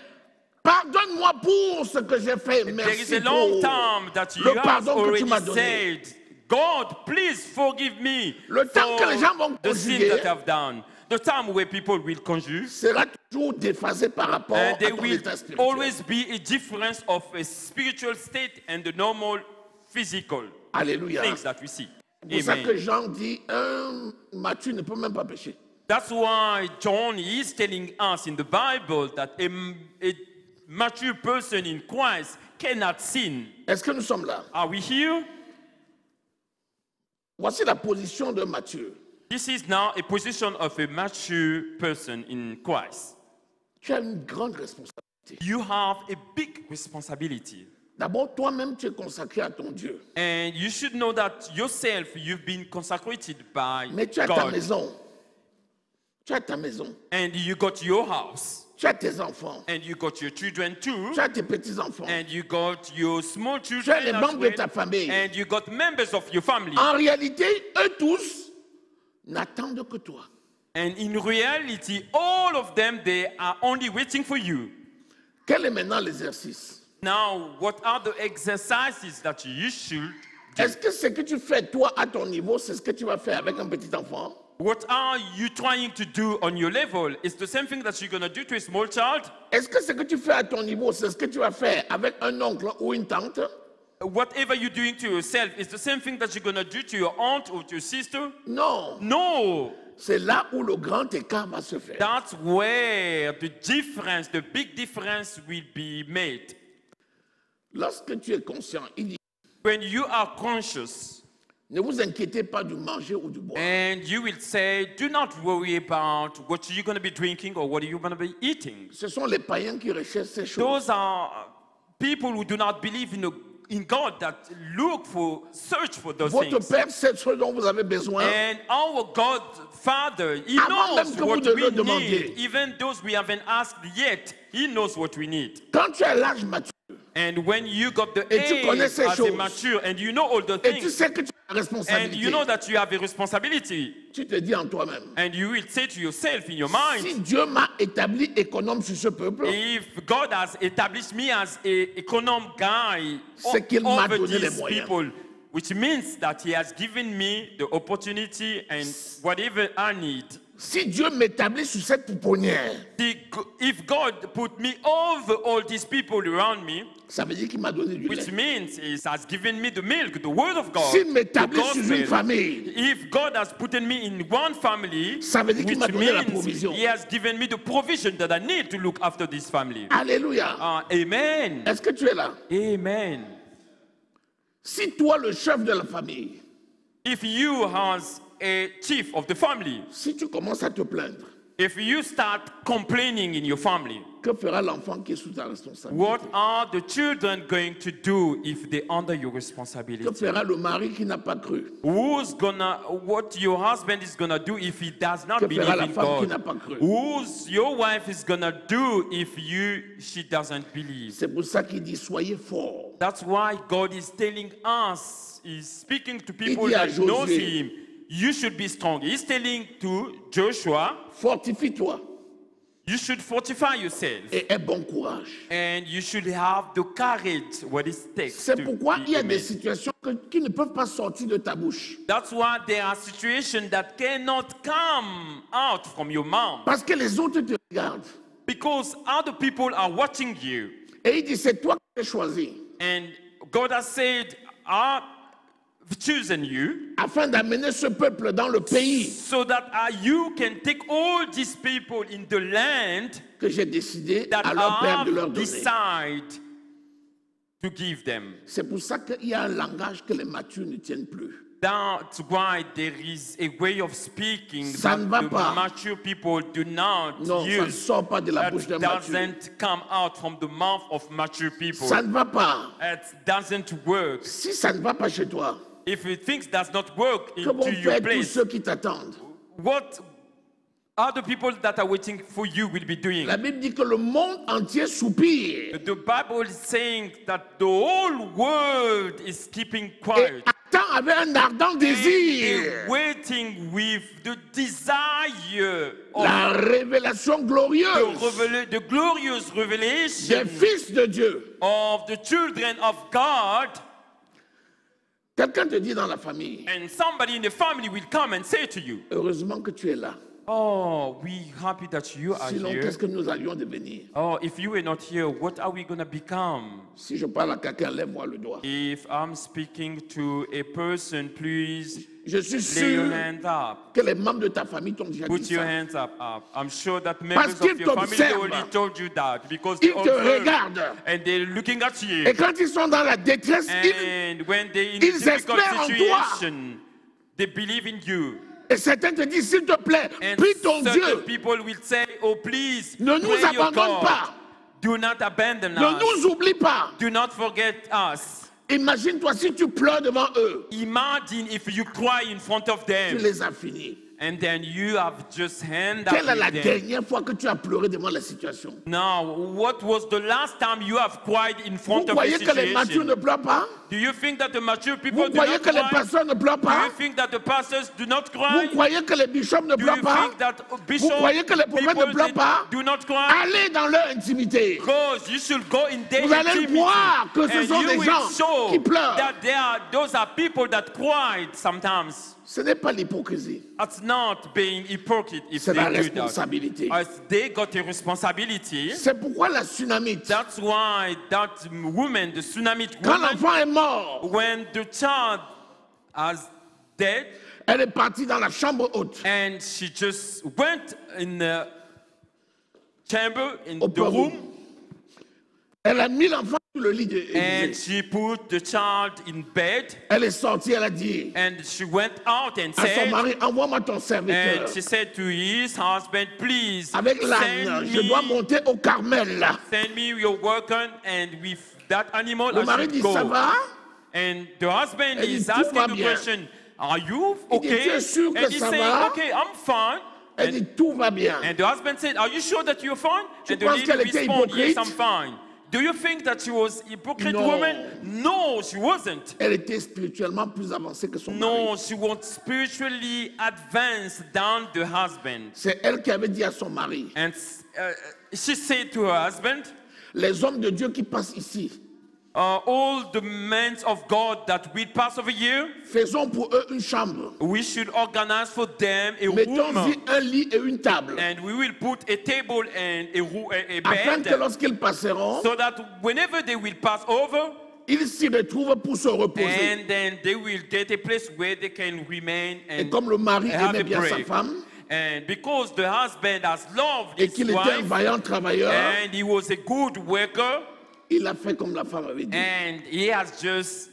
pardonne-moi pour ce que j'ai fait. there is Merci a long pour time that you le have pardon que tu already m'as donné. said, God, please forgive me Le temps que les gens vont for the sin conjuguer, that I've done. The time where people will conjure, sera toujours déphasé par rapport and à there ton will état spirituel. always be a difference of a spiritual state and the normal physical Alléluia. things that we see. C'est pour ça que Amen. Jean dit, un mature ne peut même pas pécher. That's why John is telling us in the Bible that a mature person in Christ cannot sin. Est-ce que nous sommes là? Are we here? Voici la position d'un mature. This is now a position of a mature person in Christ. Tu as une grande responsabilité. You have a big responsibility. D'abord, toi-même, tu es consacré à ton Dieu. And you should know that yourself, you've been consecrated by Mais tu as ta God. maison. Tu as ta maison. And you got your house. Tu as tes enfants. And you got your children too. Tu as tes petits-enfants. And you got your small Tu as children les as membres de well. ta famille. And you got members of your family. En réalité, eux tous n'attendent que toi. And in reality, all of them, they are only waiting for you. Quel est maintenant l'exercice? Now, what are the exercises that you should do? Est-ce que ce que tu fais, toi, à ton niveau, c'est ce que tu vas faire avec un petit enfant? What are you trying to do on your level? It's the same thing that you're going to do to a small child. Est-ce que ce que tu fais à ton niveau, c'est ce que tu vas faire avec un oncle ou une tante? Whatever you're doing to yourself is the same thing that you're going to do to your aunt or to your sister. Non. No. C'est là où le grand écart va se faire. That's where the difference, the big difference will be made. Lorsque tu es conscient, il dit, When you are conscious ne vous inquiétez pas du manger ou du boire. and you will say, do not worry about what you're going to be drinking or what you're going to be eating. Ce sont les païens qui recherchent ces choses. Those are people who do not believe in God that search for those Votre things. Père sait ce dont vous avez besoin. And our God, Father, He Avant même knows que vous what ne we le demandiez. need. Even those we haven't asked yet, He knows what we need. Quand tu as l'âge mature And when you got the Et tu connais age ces as a choses. mature and you know all the et tu things, sais que tu as la and responsabilité, you know that you have a responsibility, tu te dis en toi-même, and you will say to yourself in your mind, si Dieu m'a établi économe sur ce peuple, if God has established me as an economic guy C'est qu'il m'a over donné les these moyens. people, which means that He has given me the opportunity and whatever I need. si Dieu m'établit sur cette pouponnière, If God put me over all these people around me, ça veut dire qu'il m'a donné du which lait. means He has given me the milk, the word of God, S'il the m'établit sur une gospel. famille, If God has put me in one family, ça veut dire qu'il m'a which donné la means provision. He has given me the provision that I need to look after this family. Alléluia. Amen. Est-ce que tu es là? Amen. Si toi, le chef de la famille, If you as a chief of the family, si tu commences à te plaindre, If you start complaining in your family, que fera l'enfant qui est sous ta responsabilité? what are the children going to do if they're under your Que responsibility? fera le mari qui n'a pas cru? What your husband is gonna do if he does not Que believe fera la in femme qui God? n'a pas cru? Your wife is gonna do if she doesn't believe? C'est pour ça qu'il dit soyez forts. That's why God is telling us, He's speaking to people dit à that knows Josué, Him. You should be strong. He's telling to Joshua, Fortifie-toi you should fortify yourself. et aie bon courage. And you should have the courage what it takes C'est to pourquoi be il y a a des man. situations qui ne peuvent pas sortir de ta bouche. That's why there are situations that cannot come out from your mouth Parce que les autres te regardent. because other people are watching you. Et il dit, c'est toi qui as choisi. And God has said, I've chosen you Afin d'amener ce peuple dans le pays so that you can take all these people in the land que j'ai décidé that à leur père de leur I've donner. decided to give them. C'est pour ça qu'il y a un langage que les matures ne tiennent plus. That's why there is a way of speaking Ça ne va that pas. the mature people do not Non, ça ne use. sort pas de la That bouche d'un mature. doesn't come out from the mouth of mature people. Ça ne va pas. It doesn't work. Si ça ne va pas chez toi, If things does not work que vont into your faire tous place, ceux qui t'attendent? what other people that are waiting for you will be doing? La Bible dit que le monde entier soupire The Bible is saying that the whole world is keeping et quiet. attend avec un ardent désir They're waiting with the desire of la révélation glorieuse the glorious des revelation fils de Dieu. of the children of God. Quelqu'un te dit dans la famille, And somebody in the family will come and say to you, heureusement que tu es là. oh, we happy that you are Sinon, here. qu'est-ce que nous allions devenir? Oh, if you were not here, what are we going to become? Si je parle à quelqu'un, lève-moi le doigt. If I'm speaking to a person, please Je suis lay your sûr hand up. que les membres de ta famille t'ont déjà dit Put your ça. hands up. I'm sure that members qu'ils of your family t'observent. already told you that because they Ils te observe regardent. and they're looking at you. Et quand ils sont dans la détresse, And when they're in a ils difficult espèrent en toi. situation, they believe in you. et certains te disent, s'il te plaît, And prie ton certain Dieu, people will say, oh please, ne nous pray your abandonne God. pas, Do not abandon ne us. nous oublie pas. Do not forget us. Imagine-toi si tu pleures devant eux, Imagine if you cry in front of tu them les as finis. and then you have just hand Quelle est up la with them. dernière fois que tu as pleuré devant la situation? Now, what was the last time you have cried in Vous front of a croyez que les matures ne situation? pleurent pas? Do you think that the mature people Vous do croyez not que les cry? pasteurs ne pleurent Do pas? you think that the pastors do not Vous cry? croyez que les bishops ne Do pleurent you pas? think that Vous bishops, croyez que les prophètes people, ne pleurent they pas? do not cry? Allez dans leur intimité. Because you should go in their Vous allez intimity, voir que ce and sont you des will gens show qui pleurent. that those are people that cried sometimes. Ce n'est pas l'hypocrisie, That's not being hypocrite if c'est they la do that. responsabilité. As they got a responsibility. C'est pourquoi la tsunamite, That's why that woman, the tsunami quand woman, l'enfant est mort, when the child is dead, elle est partie dans la chambre haute. and she just went in the chamber, in Au the bureau. room, Elle a mis l'enfant sur le lit and d'Élisée. she put the child in bed, Elle est sortie, elle a dit and she went out and à son said, mari, envoie-moi ton serviteur. and she said to his husband, please Avec l'âne, je dois monter au Carmel. send me your worker, and with that animal Le I mari should dit, go. ça va? And the husband Elle dit, is tout asking va the bien. question, are you Il dit, okay? tu es sûr que And he's ça saying, va? okay, I'm fine. Elle dit, tout va bien. And the husband said, are you sure that you're fine? Tu And the penses lady qu'elle était responded, yes, hypocrite? I'm fine. Do you think that she was a hypocrite Non. woman? No, she wasn't. Elle était spirituellement plus avancée que son No, mari. she was spiritually advanced than the husband. C'est elle qui avait dit à son mari, And she said to her husband, les hommes de Dieu qui passent ici, all the men of God that will pass over here, faisons pour eux une chambre. we should organize for them a room. Mettons-y un lit et une table. And we will put a table and a Afin que bed lorsqu'ils passeront, so that whenever they will pass over, ils s'y retrouvent pour se reposer. and then they will get a place where they can remain Et and comme le mari have aimait a bien sa break. femme, And because the husband has loved et his qu'il était un wife, vaillant travailleur, and he was a good worker, il a fait comme la femme avait dit. and he has just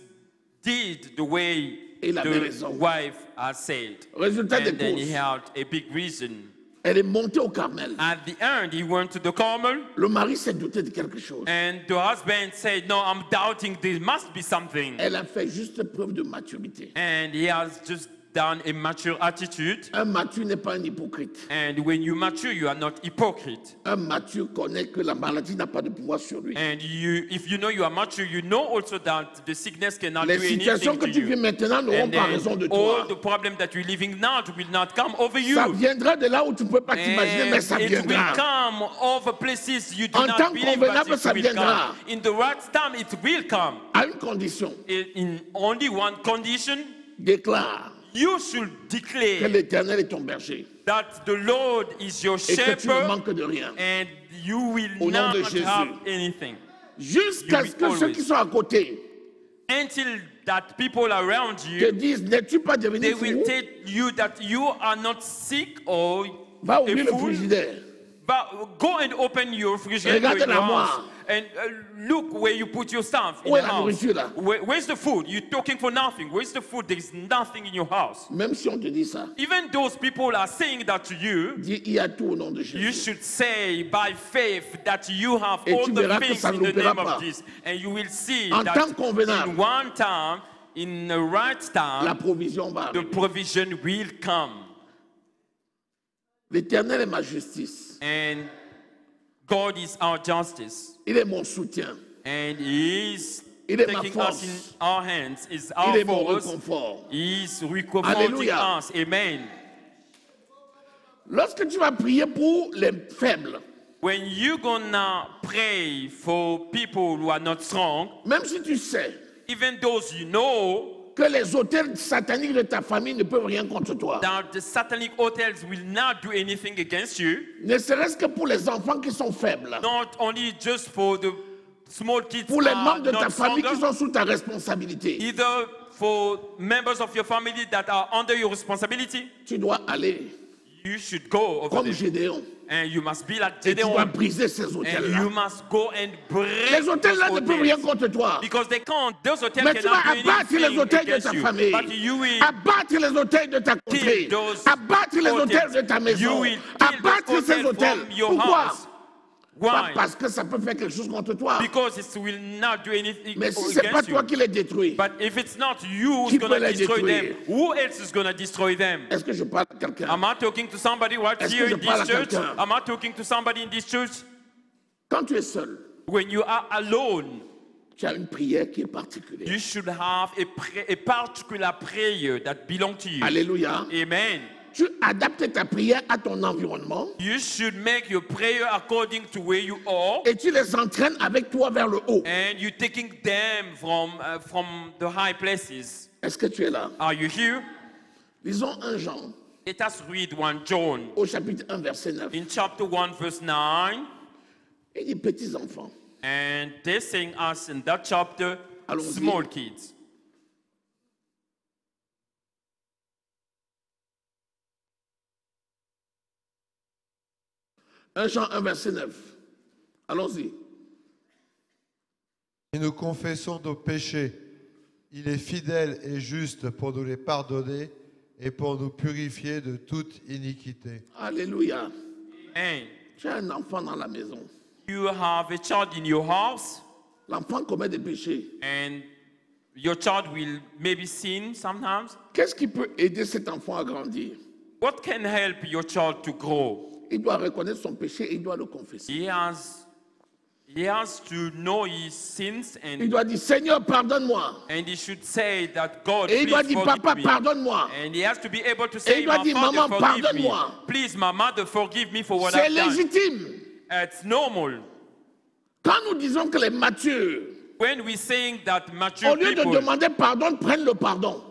did the way Il avait the raison. wife has said. Résultat des And then he courses, had a big reason. Elle est montée au Carmel. At the end, he went to the Carmel, Le mari s'est douté de quelque chose. and the husband said, "No, I'm doubting there must be something." Elle a fait juste preuve de maturité. And he has just done a mature attitude. Un mature n'est pas un hypocrite. And when you mature, you are not hypocrite. Un mature connaît que la maladie n'a pas de pouvoir sur lui. And if you know you are mature, you know also that the sickness cannot Les do situations anything que to tu vis you. maintenant n'auront And pas then raison de all toi. the problem that you're living now will not come over you. Ça viendra de là où tu ne peux pas t'imaginer, mais And ça it will viendra. come over places you do En not temps believe, convenable, but ça it will viendra. come. In the right time, it will come. À une condition, In only one condition, déclare you should que declare l'Éternel est ton berger that the Lord is your et que tu ne shepherd, manques de rien. and you will Au nom not de Jésus. have anything. Jusqu'à ce que You will ceux always. qui sont à côté Until that people around te you, disent, n'es-tu pas they devenu will fou? tell you that you are not sick or Va a ouvrir le fool. frigidaire. But go and open your refrigerator in Regarde your l'armoire. house and look where you put your stuff in Où est the la house. nourriture là? Where's the food? You're talking for nothing. Where's the food? There is nothing in your house. Même si on te dit ça, Even those people are saying that to you, dis, il y a tout au nom de you Jésus. should say by faith that you have Et all tu the verras que things ça ne in the loupera name pas. of Jesus. And you will see En that temps convenable, in one time, in the right la time, provision va the arriver. provision will come. L'Éternel est ma justice. And God is our justice. Il est mon soutien. And He is Il est ma taking us force. in our hands. Is Il our est mon force. réconfort. He is reconforting Alléluia. us. Amen. Lorsque tu vas prier pour les faibles, When you're gonna pray for people who are not strong, même si tu sais even those you know que les hôtels sataniques de ta famille ne peuvent rien contre toi, that the satanic hotels will not do anything against you, ne serait-ce que pour les enfants qui sont faibles, not only just for the small kids pour les are membres de ta not famille qui stronger, sont sous ta responsabilité, either for members of your family that are under your responsibility, tu dois aller you should go over comme there. Gédéon And you must be like et tu dois Gideon. briser ces And hôtels-là. you must go and break Les hôtels-là those ne peuvent rien hotels. contre toi. Because they can't, those hotels Mais tu cannot vas do abattre les anything hôtels de against ta you. famille, But you will abattre les hôtels de ta contrée, kill those abattre les hôtels de ta You maison, will kill abattre those ces hotels hôtels. from your Pourquoi? house. Pas Why? parce que ça peut faire quelque chose contre toi. Because it will not do anything Mais si c'est pas against toi you. qui les détruis, But if it's not you who's Qui going peut to les destroy them, détruire? who else is going to destroy them? est-ce que je parle à quelqu'un? Am I talking to somebody right Est-ce here que je in parle à this church? quelqu'un? Am I talking to somebody in this church? Quand tu es seul, When you are alone, tu as une prière qui est particulière. you should have a particular prayer that belongs to you. Alléluia. Amen. Tu adaptes ta prière à ton environnement You should make your prayer according to where you are, et tu les entraînes avec toi vers le haut. and you're taking them from the high places. Est-ce que tu es là? Are you here? Lisons 1 Jean Let us read 1 John au chapitre 1 verset 9. in chapter 1 verse 9. Il dit petits enfants, And they're saying us in that chapter, Allons-y. small kids. un Jean 1 verset 9. Allons-y. Si nous confessons nos péchés, il est fidèle et juste pour nous les pardonner et pour nous purifier de toute iniquité. Alléluia. And Tu as un enfant dans la maison. you have a child in your house, L'enfant commet des péchés. and your child will maybe sin sometimes. Qu'est-ce qui peut aider cet enfant à grandir? What can help your child to grow? Il doit reconnaître son péché et il doit le confesser. He has to know his sins, Il and doit dire, Seigneur, pardonne-moi. he should say that God, Et il doit please dire, forgive Papa, me. pardonne-moi. And he has to be able to Et say, il doit my dire, father, Maman, forgive me. pardonne-moi. Please, my mother, forgive me for what C'est I've done. légitime. It's normal. Quand nous disons que les matures, When we're saying that mature au lieu de people, demander pardon, prennent le pardon.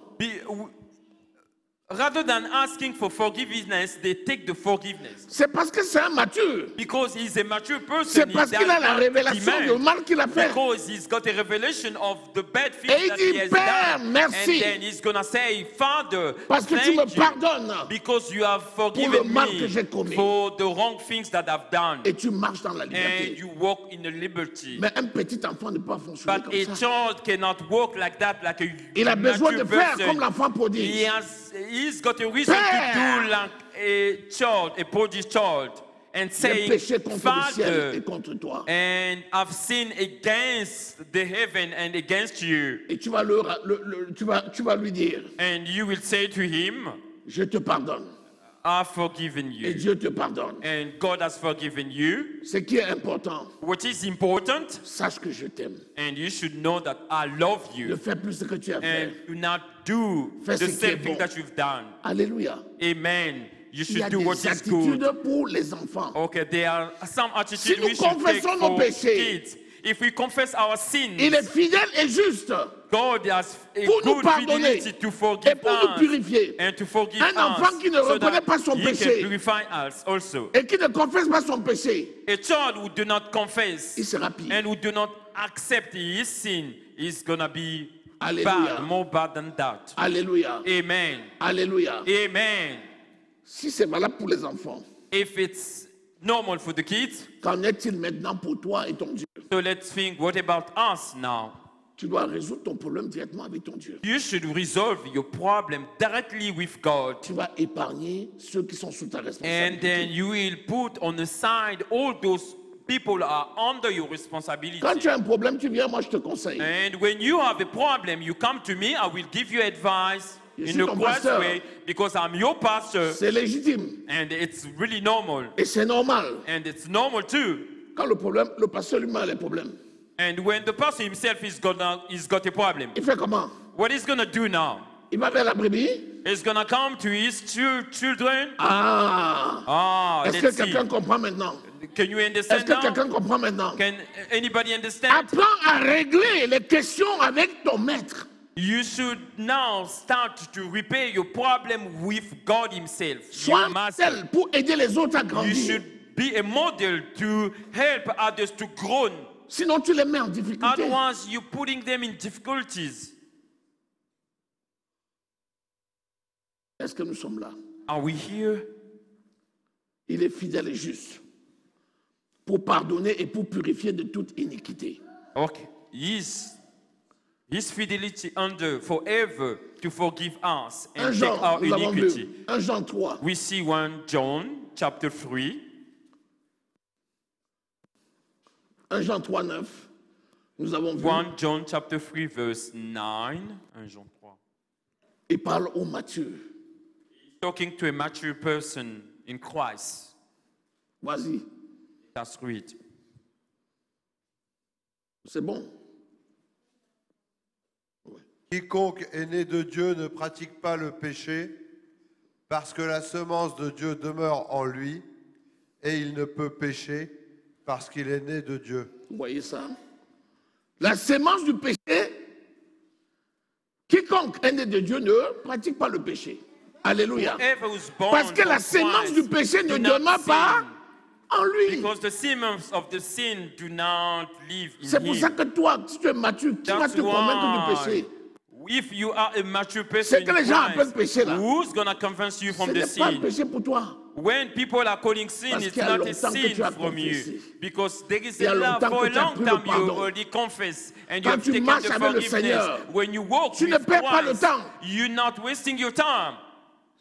rather than asking for forgiveness, they take the forgiveness. C'est parce que c'est un mature. Because he's a mature person. C'est he parce qu'il a does la not révélation demand. du mal qu'il a fait. Because he's got a revelation of the bad things Et il that dit, he has Père, done. merci. And then he's gonna say, Father, Parce que tu thank me you, pardonnes. because you have le forgiven mal que j'ai me commis. for the wrong things that I've done. Et tu marches dans la And liberté. you walk in the liberty. Mais un petit enfant ne peut pas fonctionner But comme a ça. child cannot walk like that, like a Il a besoin de mature faire person. comme l'enfant prodige. He's got a reason Père, to do like a child, a prodigious child, and J'ai saying, péché contre le ciel et Father, contre toi. and I've sinned against the heaven and against you. Et tu vas, tu vas lui dire, And you will say to him, je te pardonne. I've forgiven Et you. Dieu te pardonne. And God has forgiven you. Ce qui est important, What is important, sache que je t'aime. and you should know that I love Ne you. fais plus ce que tu as And fait. do not do Fais the ce qui est same thing bon. that you've done. Alléluia. Amen. You Il y a should do des what is attitudes good. pour les enfants. Okay, there are some Si attitudes nous we should take confessons nos for péchés, kids. If we confess our sins, Il est fidèle et juste God has a pour nous good pardonner fidelity to et forgive pour nous us purifier. and to forgive Un enfant us qui ne so reconnaît that pas son He péché can purify us also. et qui ne confesse pas son péché, A child who do not confess il sera pire. and who do not accept his sin is gonna be Alléluia. bad, more bad than that. Alléluia. Amen. Alléluia. Amen. Si c'est valable pour les enfants, If it's normal for the kids, qu'en est-il maintenant pour toi et ton Dieu? so let's think, what about us now? Tu dois résoudre ton problème directement avec ton Dieu. You should resolve your problem directly with God. Tu vas épargner ceux qui sont sous ta And responsabilité. then you will put on the side all those people are under your responsibility. Quand tu as un problème, tu viens, moi je te conseille. And when you have a problem, you come to me, I will give you advice Je in suis a ton quiet pasteur. way because I'm your pastor C'est légitime and it's really normal. et c'est normal. And it's normal too. Quand le pasteur lui-même a les problèmes, And when the pastor himself is got a problem, il fait comment? what he's gonna do now? Il va vers la brebis? He's gonna come to his children. Ah! Est-ce que Let's see. quelqu'un comprend maintenant? Can you Est-ce understand que now? quelqu'un comprend maintenant? Can anybody understand? Apprends à régler les questions avec ton maître. You should now start to repair your problem with God Himself. Sois Your un master. tel pour aider les autres à You grandir. should be a model to help others to grow. Sinon, tu les mets en difficulté. Otherwise, you're putting them in difficulties. Est-ce que nous sommes là? Are we here? Il est fidèle et juste pour pardonner et pour purifier de toute iniquité. Okay. His fidelity under forever to forgive us 1 and take Jean, our nous avons iniquity. vu. 1 Jean 3. We see 1 John chapter 3. 1 Jean 3, 9. Nous avons vu. 1 John chapter 3 verse 9. 1 Jean 3. Il parle aux matures. Talking to a mature person in Christ. Vas-y, Let's read. c'est bon. Quiconque est né de Dieu ne pratique pas le péché, parce que la semence de Dieu demeure en lui, et il ne peut pécher parce qu'il est né de Dieu. Vous voyez ça? La sémence du péché, quiconque est né de Dieu ne pratique pas le péché. Alléluia. Whoever was born Parce que la from sémence Christ du péché ne do not demeure pas sin, en lui. because the seeds of the sin do not live in C'est pour ça him. que toi, si tu es mature, qui va That's te convaincre du why, péché? if you are a mature person C'est in que les gens appellent Christ, péché là. who's gonna convince you Ce from the n'est pas le sin? péché pour toi. When people are calling sin, Parce it's qu'il y a not a longtemps que sin tu as from you. confessé. Because there is Il y a a love longtemps for que a tu as long pris le time you pardon. already confess and you Quand have tu taken marches the avec le forgiveness. Seigneur, When you walk tu ne with perds pas le Christ, temps. you're not wasting your time.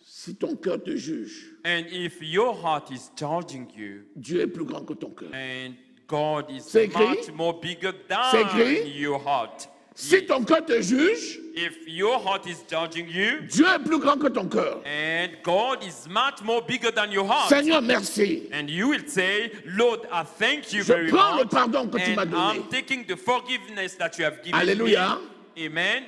Si ton cœur te juge, And if your heart is judging you, Dieu est plus grand que ton cœur. and God is C'est écrit. much more bigger C'est than écrit. your heart. Si ton cœur te juge, If your heart is judging you, Dieu est plus grand que ton cœur. and God is much more bigger than your heart, Seigneur, merci. and you will say, Lord, I thank you Je very prends le much, pardon que tu m'as and donné. I'm taking the forgiveness that you have given Alléluia. me. Amen.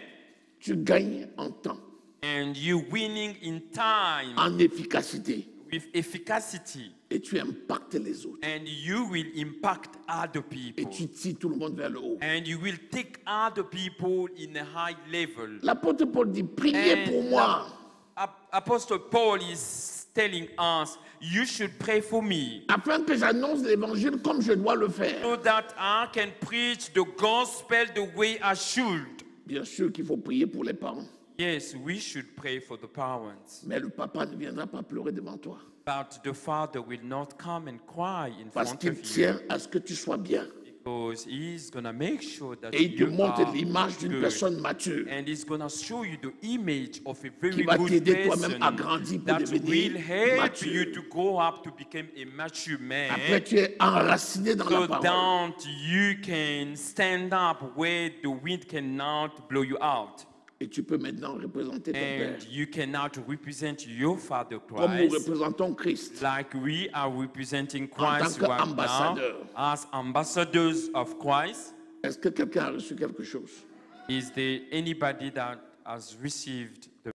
Tu gagnes en temps, And you winning in time en efficacité, with efficacy, et tu impactes les autres. and you will impact other Et people, tu tires tout le monde vers le haut. and you will take other people in a high level. L'apôtre Paul dit, priez pour moi. Apostle Paul is telling us, you should pray for me Afin que j'annonce l'évangile comme je dois le faire. so that I can preach the gospel the way I should. Bien sûr qu'il faut prier pour les parents. Yes, we should pray for the parents, Mais le papa ne viendra pas pleurer devant toi. but the father will not come and cry in Parce front qu'il of you tient à ce que tu sois bien. Because he's going to make sure that Et il te you montre are l'image d'une good. personne mature And he's going to show you the image of a very qui va good t'aider person toi-même à grandir pour that devenir will help mature. you to grow up to become a mature man. Après, tu es enraciné dans So la parole. that you can stand up where the wind cannot blow you out. Et tu peux maintenant représenter ton Père. And you cannot represent your Father Comme nous Christ représentons Christ. like we are representing tant Christ right now qu'ambassadeur. as ambassadors of Christ. Est-ce que quelqu'un a reçu quelque chose? Is there anybody that has received the